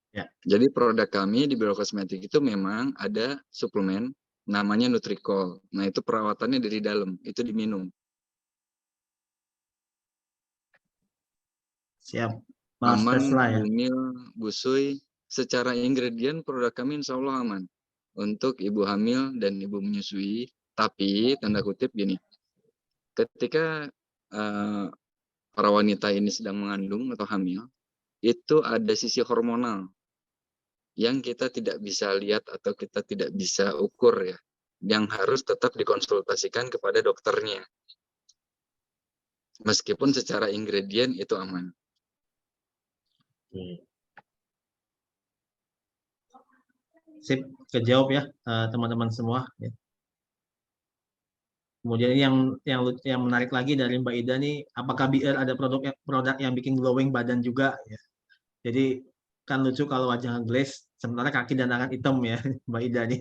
Ya. Jadi produk kami di Biro Kosmetik itu memang ada suplemen namanya Nutricol. Nah, itu perawatannya dari dalam, itu diminum. Siap. Aman, Bumil, Busui, secara ingredient produk kami insya Allah aman untuk ibu hamil dan ibu menyusui. Tapi tanda kutip gini, ketika para wanita ini sedang mengandung atau hamil, itu ada sisi hormonal yang kita tidak bisa lihat atau kita tidak bisa ukur ya, yang harus tetap dikonsultasikan kepada dokternya. Meskipun secara ingredient itu aman. Sip, kejawab ya teman-teman semua. Kemudian yang menarik lagi dari Mbak Ida nih, apakah BR ada produk yang bikin glowing badan juga ya. Jadi kan lucu kalau wajah glaze sementara kaki dan tangan hitam ya Mbak Ida nih.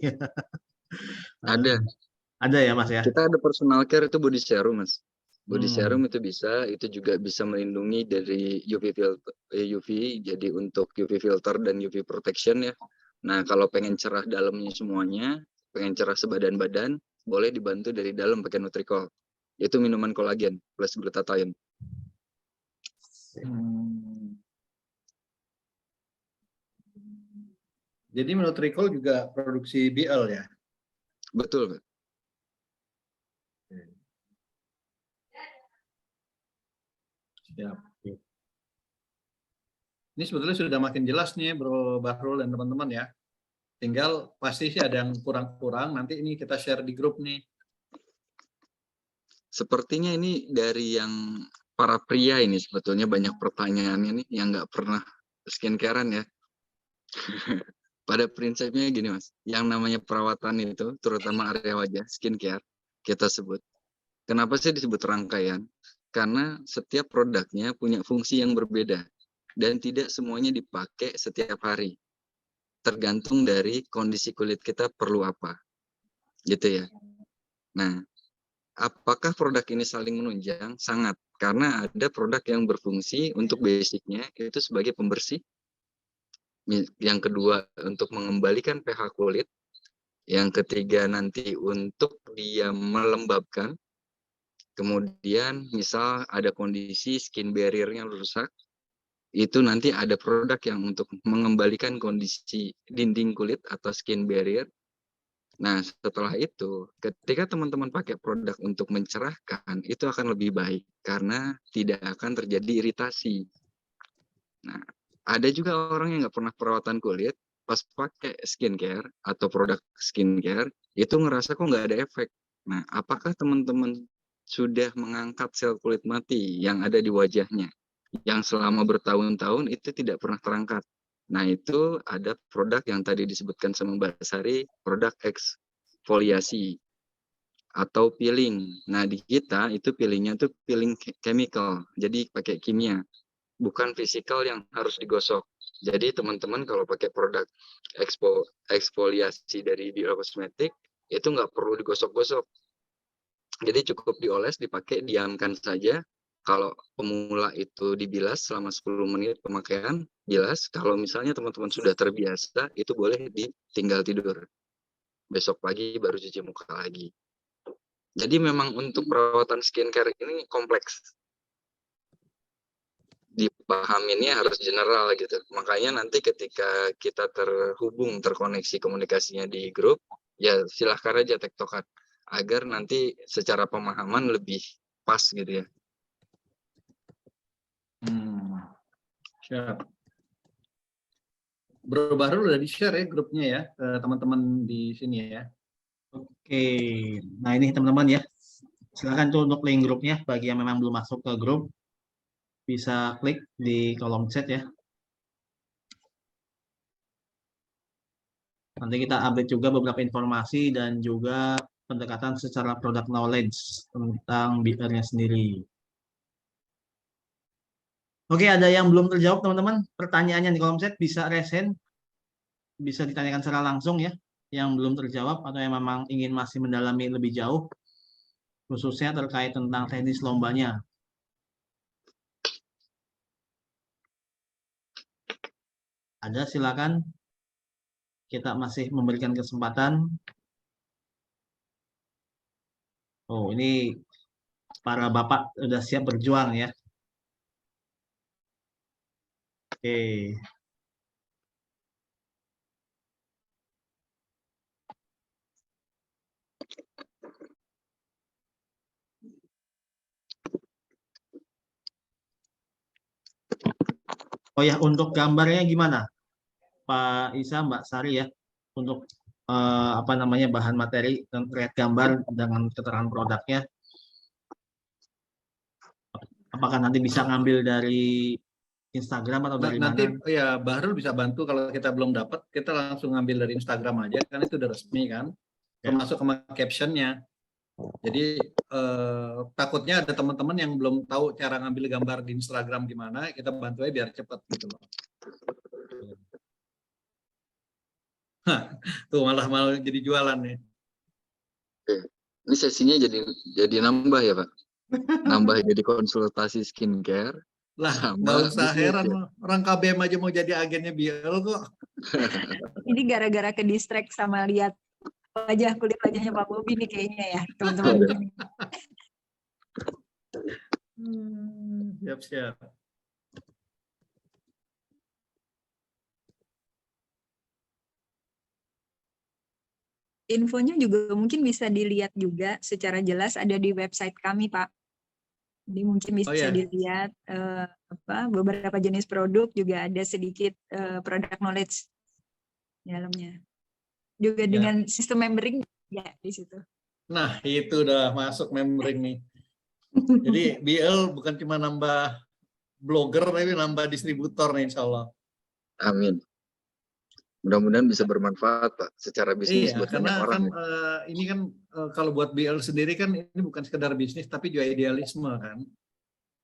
Ada ya Mas ya. Kita ada personal care itu body serum Mas. Body serum itu juga bisa melindungi dari UV jadi untuk UV filter dan UV protection ya. Nah, kalau pengen cerah dalamnya semuanya, pengen cerah sebadan badan, boleh dibantu dari dalam pakai Nutricol. Itu minuman kolagen plus glutathione. Jadi Nutricol juga produksi BL ya? Betul, Pak. Siap. Ini sebetulnya sudah makin jelas nih Bro Bahrul dan teman-teman ya. Tinggal pasti sih ada yang kurang-kurang, nanti ini kita share di grup nih. Sepertinya ini dari yang para pria ini sebetulnya banyak pertanyaannya nih yang nggak pernah skincarean ya. Pada prinsipnya gini Mas, yang namanya perawatan itu terutama area wajah, skincare kita sebut. Kenapa sih disebut rangkaian? Karena setiap produknya punya fungsi yang berbeda dan tidak semuanya dipakai setiap hari. Tergantung dari kondisi kulit kita perlu apa. Gitu ya. Nah, apakah produk ini saling menunjang? Sangat. Karena ada produk yang berfungsi untuk basicnya itu sebagai pembersih. Yang kedua untuk mengembalikan pH kulit. Yang ketiga nanti untuk dia melembabkan. Kemudian misal ada kondisi skin barrier-nya rusak. Itu nanti ada produk yang untuk mengembalikan kondisi dinding kulit atau skin barrier. Nah, setelah itu, ketika teman-teman pakai produk untuk mencerahkan, itu akan lebih baik karena tidak akan terjadi iritasi. Nah, ada juga orang yang nggak pernah perawatan kulit, pas pakai skincare atau produk skincare, itu ngerasa kok nggak ada efek. Nah, apakah teman-teman sudah mengangkat sel kulit mati yang ada di wajahnya, yang selama bertahun-tahun itu tidak pernah terangkat? Nah, itu ada produk yang tadi disebutkan sama Mbak Sari, produk eksfoliasi atau peeling. Nah, di kita itu peelingnya tuh peeling chemical, jadi pakai kimia, bukan fisikal yang harus digosok. Jadi teman-teman kalau pakai produk eksfoliasi dari Bio Kosmetik, itu nggak perlu digosok-gosok. Jadi cukup dioles, dipakai, diamkan saja. Kalau pemula itu dibilas selama 10 menit pemakaian, bilas. Kalau misalnya teman-teman sudah terbiasa, itu boleh ditinggal tidur. Besok pagi baru cuci muka lagi. Jadi memang untuk perawatan skincare ini kompleks. Dipahaminnya harus general gitu. Makanya nanti ketika kita terhubung, terkoneksi komunikasinya di grup, ya silahkan aja tektokan. Agar nanti secara pemahaman lebih pas gitu ya. Siap. Bro Bahrul udah di-share ya grupnya ya ke teman-teman di sini ya. Oke, nah ini teman-teman ya, silakan tuh untuk link grupnya bagi yang memang belum masuk ke grup, bisa klik di kolom chat ya. Nanti kita update juga beberapa informasi dan juga pendekatan secara product knowledge tentang BR-nya sendiri. Oke, ada yang belum terjawab teman-teman, pertanyaannya di kolom chat bisa resen, bisa ditanyakan secara langsung ya, yang belum terjawab atau yang memang ingin masih mendalami lebih jauh, khususnya terkait tentang teknis lombanya. Ada, silakan. Kita masih memberikan kesempatan. Oh, ini para bapak sudah siap berjuang ya. Oke. Oh ya, untuk gambarnya gimana, Pak Isa, Mbak Sari ya, untuk apa namanya bahan materi dan terkait gambar dengan keterangan produknya. Apakah nanti bisa ngambil dari Instagram atau dari Nanti mana? ya Bahrul bisa bantu kalau kita belum dapat, kita langsung ngambil dari Instagram aja kan itu udah resmi kan, termasuk sama captionnya. Jadi takutnya ada teman-teman yang belum tahu cara ngambil gambar di Instagram gimana, kita bantu aja biar cepat gitu loh. Tuh malah jadi jualan nih. Ini sesinya jadi nambah ya Pak? Nambah jadi konsultasi skincare. Lah, nggak usah heran loh. Orang KBM aja mau jadi agennya BL kok. Ini gara-gara ke distract sama lihat kulit wajahnya Pak Bobi nih kayaknya ya, teman-teman. Siap-siap. Infonya juga mungkin bisa dilihat juga secara jelas ada di website kami, Pak. Jadi mungkin bisa dilihat beberapa jenis produk, juga ada sedikit product knowledge di dalamnya. Juga dengan sistem membering ya di situ. Nah, itu udah masuk membering nih. Jadi BL bukan cuma nambah blogger, tapi nambah distributor nih insya Allah. Amin. Mudah-mudahan bisa bermanfaat Pak secara bisnis buat banyak orang. Karena kan ini kan kalau buat BL sendiri kan ini bukan sekedar bisnis tapi juga idealisme kan.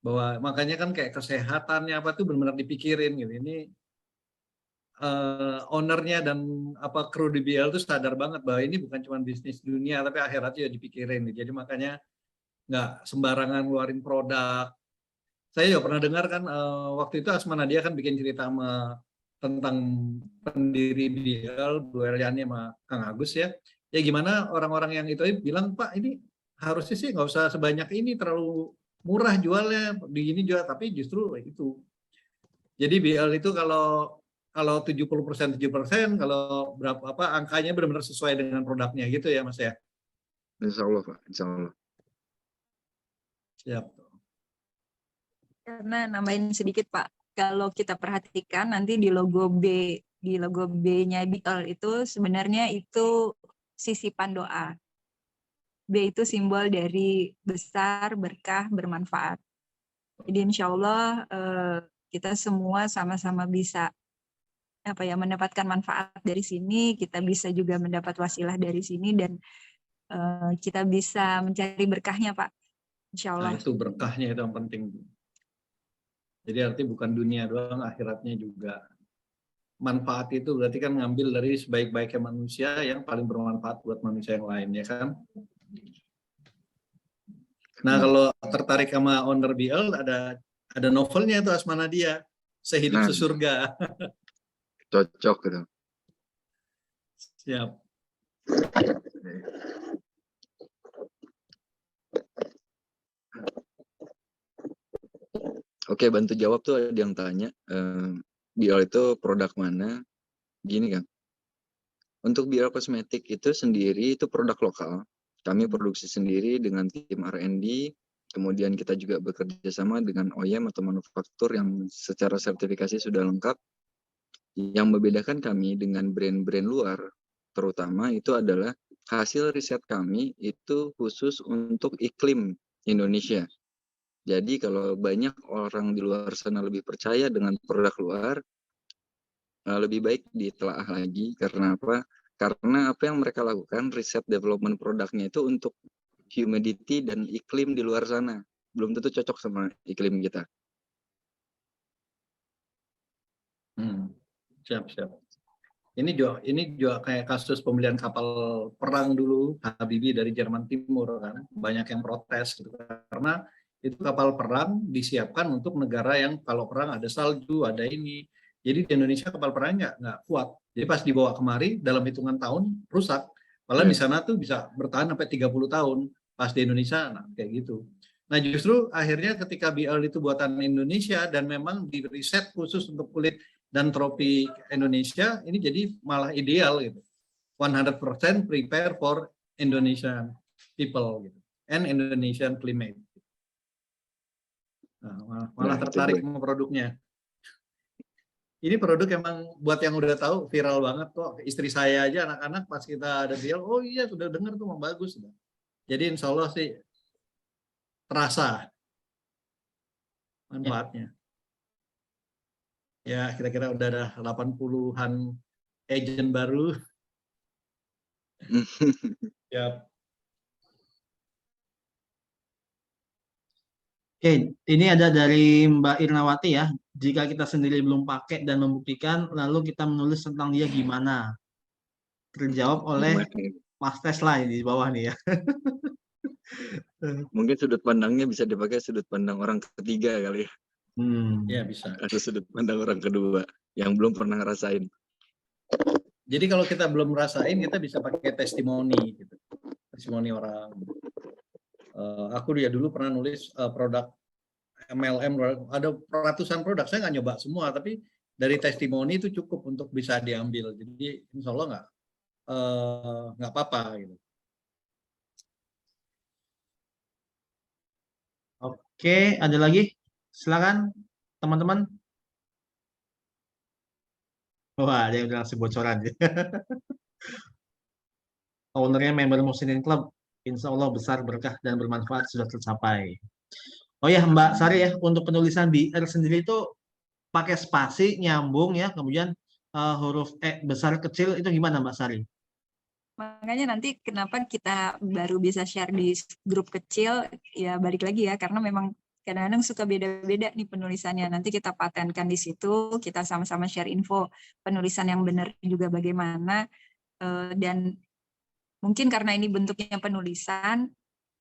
Bahwa makanya kan kayak kesehatannya apa tuh benar-benar dipikirin gitu. Ini ownernya dan kru di BL tuh sadar banget bahwa ini bukan cuma bisnis dunia tapi akhiratnya juga dipikirin. Jadi makanya nggak sembarangan ngeluarin produk. Saya juga pernah dengar kan waktu itu Asma Nadia kan bikin cerita sama tentang pendiri BL, Bu Eliani sama Kang Agus ya. Ya gimana orang-orang yang itu bilang, Pak ini harusnya sih nggak usah sebanyak ini, terlalu murah jualnya, di ini jual, tapi justru itu. Jadi BL itu kalau kalau 70%, kalau berapa angkanya benar-benar sesuai dengan produknya gitu ya Mas ya. Insya Allah Pak, Insya Allah. Siap. Karena nambahin sedikit Pak, kalau kita perhatikan nanti di logo B-nya BIOL itu sebenarnya itu sisipan doa. B itu simbol dari besar, berkah, bermanfaat. Jadi insya Allah kita semua sama-sama bisa mendapatkan manfaat dari sini, kita bisa juga mendapat wasilah dari sini, dan kita bisa mencari berkahnya Pak. Insya Allah. Nah itu berkahnya itu yang penting. Jadi artinya bukan dunia doang, akhiratnya juga. Manfaat itu berarti kan ngambil dari sebaik-baiknya manusia yang paling bermanfaat buat manusia yang lain, ya kan? Nah kalau tertarik sama owner BL, ada novelnya itu Asma Nadia, Sehidup Sesurga. Cocok gitu. Siap. Oke, bantu jawab tuh ada yang tanya, BL itu produk mana? Gini kan, untuk BL kosmetik itu sendiri itu produk lokal. Kami produksi sendiri dengan tim R&D, kemudian kita juga bekerja sama dengan OEM atau manufaktur yang secara sertifikasi sudah lengkap. Yang membedakan kami dengan brand-brand luar, terutama itu adalah hasil riset kami itu khusus untuk iklim Indonesia. Jadi kalau banyak orang di luar sana lebih percaya dengan produk luar, lebih baik ditelaah lagi. Karena apa? Karena apa yang mereka lakukan, riset development produknya itu untuk humidity dan iklim di luar sana. Belum tentu cocok sama iklim kita. Siap. Ini juga kayak kasus pembelian kapal perang dulu, Habibie dari Jerman Timur kan, banyak yang protes gitu karena itu kapal perang disiapkan untuk negara yang kalau perang ada salju, ada ini. Jadi di Indonesia kapal perangnya nggak kuat. Jadi pas dibawa kemari dalam hitungan tahun rusak. Padahal di sana tuh bisa bertahan sampai 30 tahun. Pas di Indonesia nah kayak gitu. Nah justru akhirnya ketika BL itu buatan Indonesia dan memang di riset khusus untuk kulit dan tropi Indonesia, ini jadi malah ideal gitu. 100% prepare for Indonesian people gitu. And Indonesian climate. Nah, malah tertarik sama produknya. Ini produk emang buat yang udah tahu viral banget kok. Istri saya aja, anak-anak pas kita ada deal, oh iya sudah dengar tuh, bagus. Jadi insya Allah sih terasa manfaatnya. Ya kira-kira udah ada 80-an agent baru. Ya. Oke, ini ada dari Mbak Irnawati ya. Jika kita sendiri belum pakai dan membuktikan, lalu kita menulis tentang dia gimana? Terjawab oleh Mas Tesla di bawah nih ya. Mungkin sudut pandangnya bisa dipakai sudut pandang orang ketiga kali ya. Ya bisa. Atau sudut pandang orang kedua yang belum pernah ngerasain. Jadi kalau kita belum ngerasain, kita bisa pakai testimoni gitu. Testimoni orang. Aku ya dulu pernah nulis produk MLM, ada ratusan produk, saya nggak nyoba semua, tapi dari testimoni itu cukup untuk bisa diambil. Jadi insya Allah nggak apa-apa gitu. Oke, ada lagi? Silakan teman-teman. Wah, dia udah ngasih bocoran. Ownernya member Muslimin Club, insya Allah besar, berkah, dan bermanfaat sudah tercapai. Oh ya Mbak Sari ya, untuk penulisan BR sendiri itu pakai spasi, nyambung ya, kemudian huruf E besar kecil itu gimana Mbak Sari? Makanya nanti kenapa kita baru bisa share di grup kecil, ya balik lagi ya, karena memang kadang-kadang suka beda-beda nih penulisannya. Nanti kita patenkan di situ, kita sama-sama share info penulisan yang benar juga bagaimana, dan mungkin karena ini bentuknya penulisan,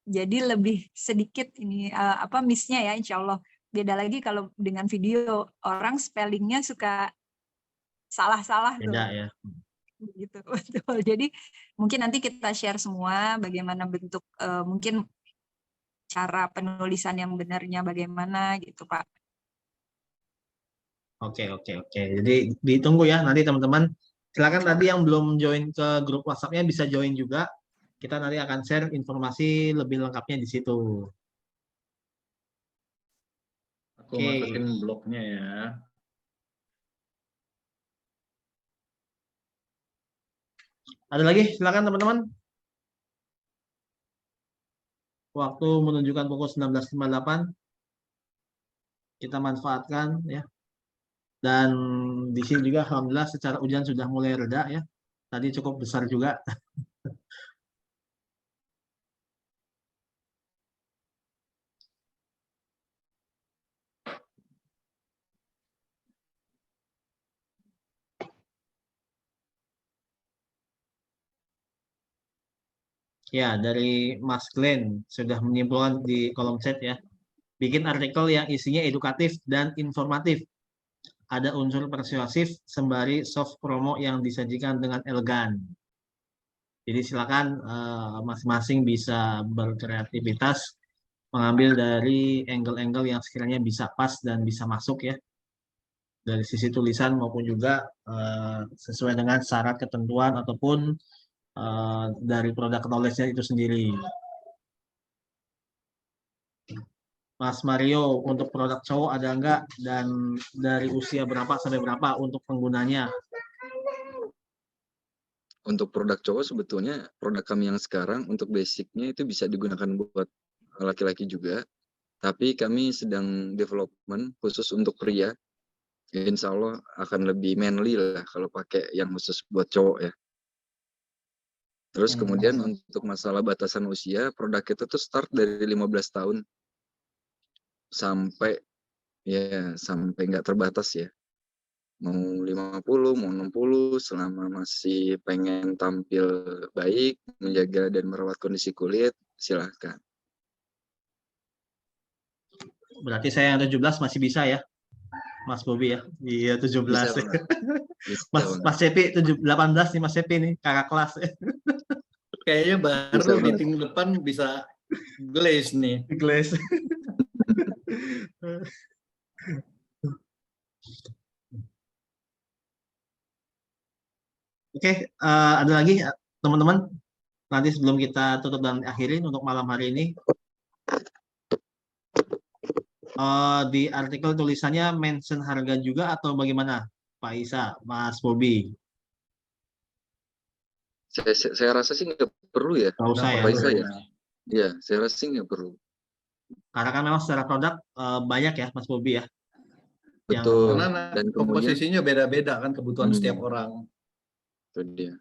jadi lebih sedikit ini miss-nya ya, insya Allah. Beda lagi kalau dengan video, orang spellingnya suka salah-salah tuh. Beda ya. Gitu, betul. Jadi mungkin nanti kita share semua bagaimana bentuk, mungkin cara penulisan yang benarnya bagaimana gitu Pak. Oke. Jadi ditunggu ya nanti teman-teman. Silakan tadi yang belum join ke grup WhatsApp-nya bisa join juga. Kita nanti akan share informasi lebih lengkapnya di situ. Aku masukin blognya ya. Ada lagi? Silakan teman-teman. Waktu menunjukkan pukul 19.58. Kita manfaatkan ya. Dan di sini juga alhamdulillah secara hujan sudah mulai reda ya. Tadi cukup besar juga. Ya, dari Mas Glenn sudah menyimpulkan di kolom chat ya. Bikin artikel yang isinya edukatif dan informatif. Ada unsur persuasif sembari soft promo yang disajikan dengan elegan. Jadi silakan masing-masing bisa berkreativitas mengambil dari angle-angle yang sekiranya bisa pas dan bisa masuk ya. Dari sisi tulisan maupun juga sesuai dengan syarat ketentuan ataupun dari produk knowledge-nya itu sendiri. Mas Mario, untuk produk cowok ada enggak? Dan dari usia berapa sampai berapa untuk penggunanya? Untuk produk cowok sebetulnya produk kami yang sekarang untuk basicnya itu bisa digunakan buat laki-laki juga. Tapi kami sedang development khusus untuk pria. Insya Allah akan lebih manly lah kalau pakai yang khusus buat cowok ya. Terus kemudian untuk masalah batasan usia, produk itu tuh start dari 15 tahun sampai nggak terbatas ya. Mau 50, mau 60, selama masih pengen tampil baik, menjaga dan merawat kondisi kulit, silahkan. Berarti saya yang 17 masih bisa ya, Mas Bobi ya? Iya 17. Bisa, Mas Cepi 18 nih Mas Cepi nih, kakak kelas. Kayaknya baru meeting depan bisa glaze nih. Glaze. Oke, ada lagi teman-teman? Nanti sebelum kita tutup dan akhiri untuk malam hari ini. Di artikel tulisannya mention harga juga atau bagaimana Pak Isa, Mas Bobi? Saya rasa sih nggak perlu ya. Nggak usah ya. Pak Isa ya. Iya, saya rasa sih nggak perlu. Karena kan memang secara produk banyak ya Mas Bobi ya. Betul. Karena Dan komposisinya beda-beda kan kebutuhan setiap orang. Itu dia.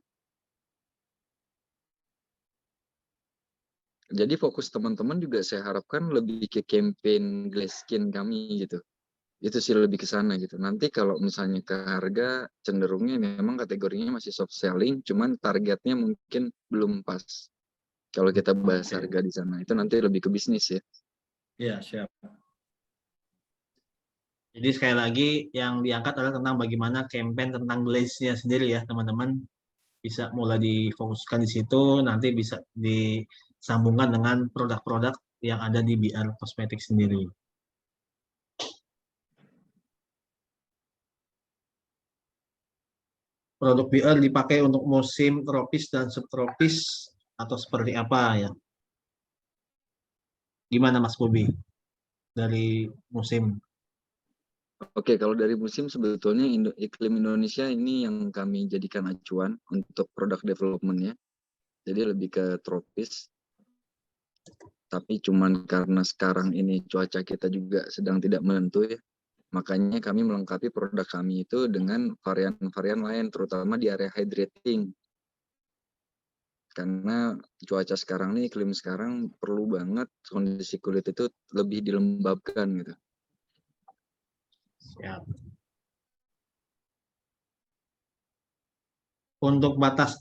Jadi fokus teman-teman juga saya harapkan lebih ke campaign glass skin kami gitu. Itu sih lebih ke sana gitu. Nanti kalau misalnya ke harga cenderungnya memang kategorinya masih soft selling, cuman targetnya mungkin belum pas. Kalau kita bahas harga di sana itu nanti lebih ke bisnis ya. Iya, siap. Jadi sekali lagi yang diangkat adalah tentang bagaimana campaign tentang glaze-nya sendiri ya teman-teman. Bisa mulai difokuskan di situ, nanti bisa disambungkan dengan produk-produk yang ada di BR Cosmetics sendiri. Produk BR dipakai untuk musim tropis dan subtropis atau seperti apa ya? Gimana Mas Bobi? Dari musim? Oke, kalau dari musim sebetulnya iklim Indonesia ini yang kami jadikan acuan untuk produk development-nya. Jadi lebih ke tropis. Tapi cuman karena sekarang ini cuaca kita juga sedang tidak menentu ya. Makanya kami melengkapi produk kami itu dengan varian-varian lain, terutama di area hydrating. Karena cuaca sekarang nih, iklim sekarang perlu banget kondisi kulit itu lebih dilembabkan gitu. Siap. Untuk batas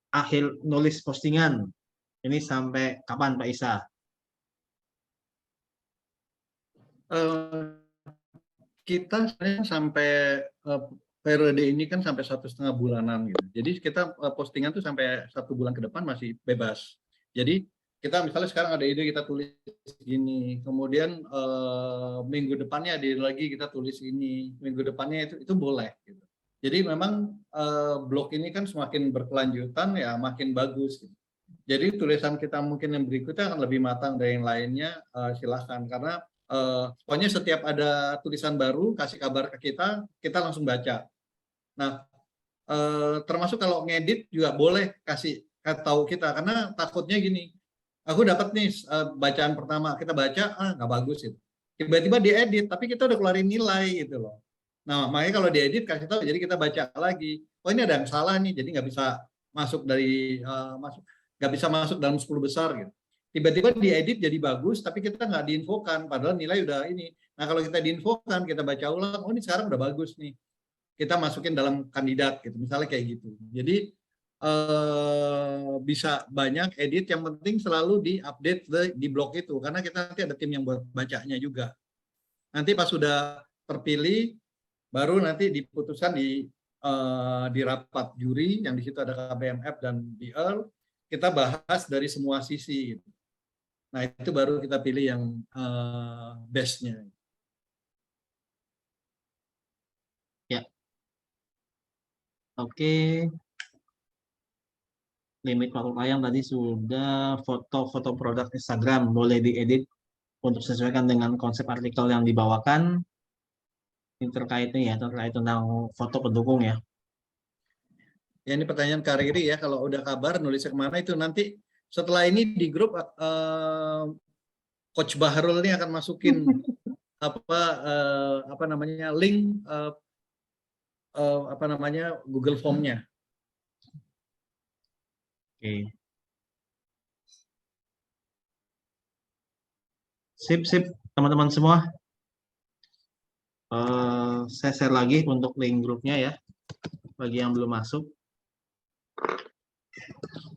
akhir nulis postingan, ini sampai kapan Pak Isa? Kita sampai periode ini kan sampai 1,5 bulanan gitu. Jadi kita postingan tuh sampai 1 bulan ke depan masih bebas. Jadi kita misalnya sekarang ada ide kita tulis gini, kemudian minggu depannya ada ide lagi kita tulis ini, minggu depannya itu boleh gitu. Jadi memang blog ini kan semakin berkelanjutan ya makin bagus gitu. Jadi tulisan kita mungkin yang berikutnya akan lebih matang dari yang lainnya, silahkan, karena pokoknya setiap ada tulisan baru kasih kabar ke kita langsung baca. Nah, termasuk kalau ngedit juga boleh kasih tahu kita, karena takutnya gini, aku dapat nih bacaan pertama, kita baca, nggak bagus itu. Tiba-tiba diedit, tapi kita udah keluarin nilai gitu loh. Nah, makanya kalau diedit kasih tahu, jadi kita baca lagi. Oh ini ada yang salah nih, jadi nggak bisa masuk dari nggak bisa masuk dalam 10 besar gitu. Tiba-tiba diedit jadi bagus, tapi kita nggak diinfokan, padahal nilai udah ini. Nah kalau kita diinfokan, kita baca ulang, oh ini sekarang udah bagus nih. Kita masukin dalam kandidat gitu, misalnya kayak gitu. Jadi bisa banyak edit, yang penting selalu di-update di blog itu, karena kita nanti ada tim yang buat bacanya juga. Nanti pas sudah terpilih, baru nanti diputuskan di rapat juri, yang di situ ada KBMF dan BL, kita bahas dari semua sisi. Nah itu baru kita pilih yang best-nya. Ya. Oke. Limit waktu tayang tadi sudah, foto-foto produk Instagram boleh diedit untuk sesuaikan dengan konsep artikel yang dibawakan. Ini terkait tentang foto pendukung ya. Ya ini pertanyaan Kak Riri ya, kalau udah kabar nulisnya kemana itu nanti setelah ini di grup Coach Bahrul ini akan masukin apa namanya link Google Form-nya. Oke. Sip, teman-teman semua. Saya share lagi untuk link grupnya ya, bagi yang belum masuk.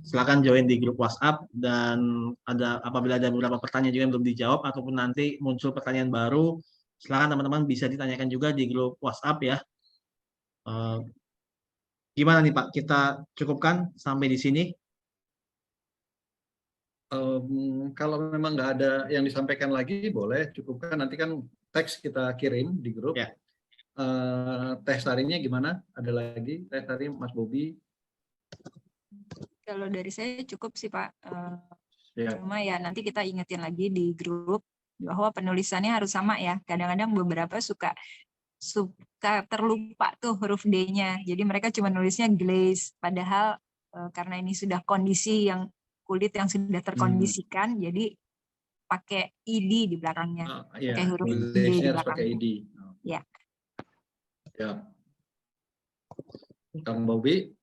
Silakan join di grup WhatsApp, dan apabila ada beberapa pertanyaan juga yang belum dijawab ataupun nanti muncul pertanyaan baru, silakan teman-teman bisa ditanyakan juga di grup WhatsApp ya. Gimana nih Pak, kita cukupkan sampai di sini? Kalau memang nggak ada yang disampaikan lagi, boleh cukupkan. Nanti kan teks kita kirim di grup. Ya. Teh sarinya gimana? Ada lagi teh sari Mas Bobi? Kalau dari saya cukup sih Pak. Ya. Cuma ya nanti kita ingetin lagi di grup bahwa penulisannya harus sama ya. Kadang-kadang beberapa suka terlupa tuh huruf D-nya. Jadi mereka cuma nulisnya glaze. Padahal karena ini sudah kondisi yang kulit yang sudah terkondisikan, jadi pakai ID di belakangnya, pakai huruf D di belakangnya. ID. Ya. Ya. Kang Bobi,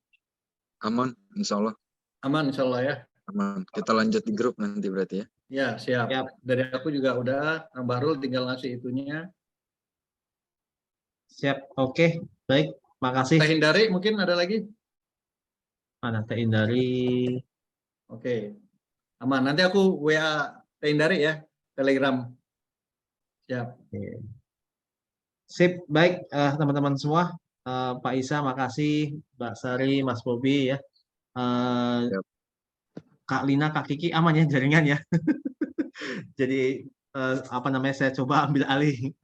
aman, insya Allah. Aman, insya Allah ya. Aman. Kita lanjut di grup nanti berarti ya. Ya, siap. Dari aku juga udah, Kang Bahrul tinggal ngasih itunya. Siap, oke, baik, makasih. Teh Hindari mungkin ada lagi? Mana Teh Hindari? Oke, aman. Nanti aku WA Teh Hindari ya, Telegram. Siap. Oke. Sip, baik teman-teman semua. Pak Isa, makasih. Mbak Sari, Mas Bobi ya. Kak Lina, Kak Kiki, aman ya jaringan ya. Jadi saya coba ambil alih.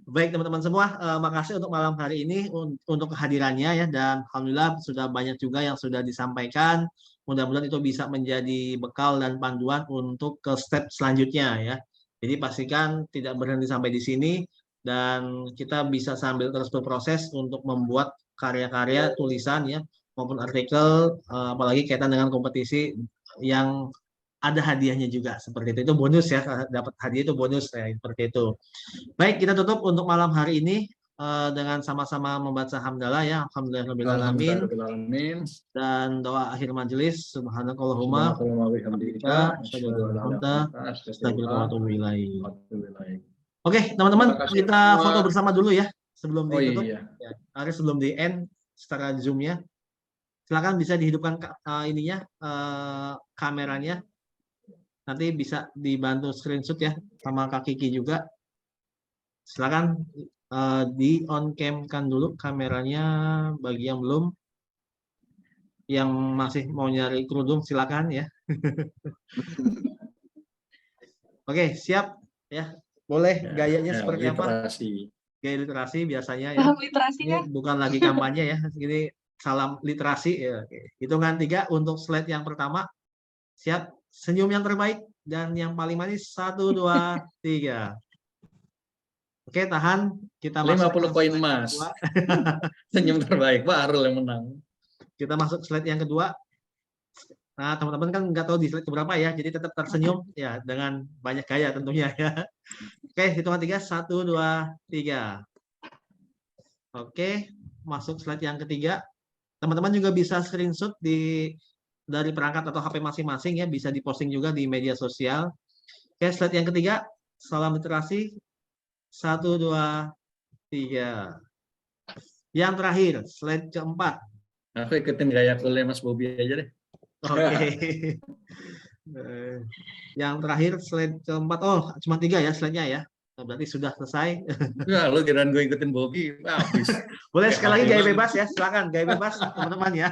Baik teman-teman semua, makasih untuk malam hari ini untuk kehadirannya ya, dan alhamdulillah sudah banyak juga yang sudah disampaikan. Mudah-mudahan itu bisa menjadi bekal dan panduan untuk ke step selanjutnya ya. Jadi pastikan tidak berhenti sampai di sini, dan kita bisa sambil terus berproses untuk membuat karya-karya tulisan ya maupun artikel, apalagi kaitan dengan kompetisi yang ada hadiahnya juga seperti itu. Itu bonus ya, dapat hadiah itu bonus ya, seperti itu. Baik, kita tutup untuk malam hari ini dengan sama-sama membaca hamdalah ya, alhamdulillahirabbil alamin, dan doa akhir majelis, subhanakallahumma wa bihamdika asyhadu an la ilaha illa anta astaghfiruka wa atubu ilaik. Oke, teman-teman, kita foto bersama dulu ya sebelum ditutup. Iya. Ya, hari sebelum di end secara Zoom-nya. Silakan bisa dihidupkan kameranya. Nanti bisa dibantu screenshot ya sama Kak Kiki juga. Silakan di on cam kan dulu kameranya bagi yang belum. Yang masih mau nyari kerudung silakan ya. Oke, siap ya. Boleh gayanya seperti apa? literasi. Gaya literasi biasanya ya. Paham literasinya? Ini bukan lagi kampanye ya. Ini salam literasi ya. Oke. Hitungan 3 untuk slide yang pertama. Siap. Senyum yang terbaik dan yang paling manis. 1, 2, 3. Oke, tahan. Kita masuk 50 poin emas. Senyum terbaik, Pak Arul yang menang. Kita masuk slide yang kedua. Nah, teman-teman kan nggak tahu di slide berapa ya, jadi tetap tersenyum ya dengan banyak gaya tentunya ya. Oke, hitungan 3, 1, 2, 3. Oke, masuk slide yang ketiga. Teman-teman juga bisa screenshot dari perangkat atau HP masing-masing ya, bisa diposting juga di media sosial. Oke, slide yang ketiga, salam literasi. 1, 2, 3. Yang terakhir, slide keempat. Aku ikutin gaya coolnya Mas Bobi aja deh. Oke. Yang terakhir slide keempat. Oh, cuma 3 ya slide-nya ya. Nah, berarti sudah selesai. Ya, lu kirain gue ikutin Bobi. Habis. Boleh sekali lagi gaya bebas ya. Silakan gaya bebas teman-teman ya.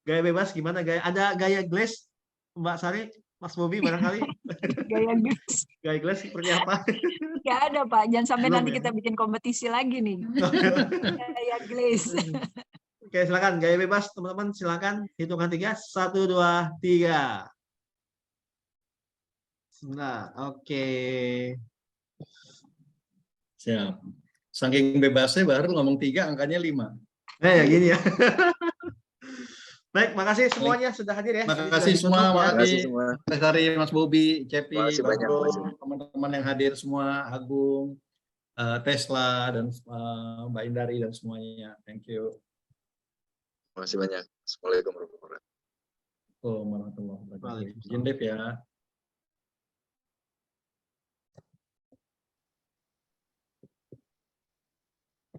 Gaya bebas gimana gaya? Ada gaya glaze Mbak Sari, Mas Bobi barangkali. Gaya glaze. Gaya glaze seperti apa? Nggak ada Pak. Jangan sampai Belum nanti ya? kita bikin kompetisi lagi nih. Gaya glaze. Oke, silakan gaya bebas teman-teman, silakan hitungan 3, 1, 2, 3. Nah, oke. Siap. Saking bebasnya baru ngomong 3, angkanya 5. Ya gini ya. Baik, makasih semuanya sudah hadir ya. Makasih Ini sudah semua, ditutup ya. Makasih semua. Mas Hari, Mas Bobi, Cepi, Makasih banyak, Bang, makasih. teman-teman yang hadir semua, Agung, Tesla, dan Mbak Indari, dan semuanya. Thank you. Makasih banyak. Assalamualaikum warahmatullahi wabarakatuh. Waalaikumsalam warahmatullahi wabarakatuh. Izin Dev ya.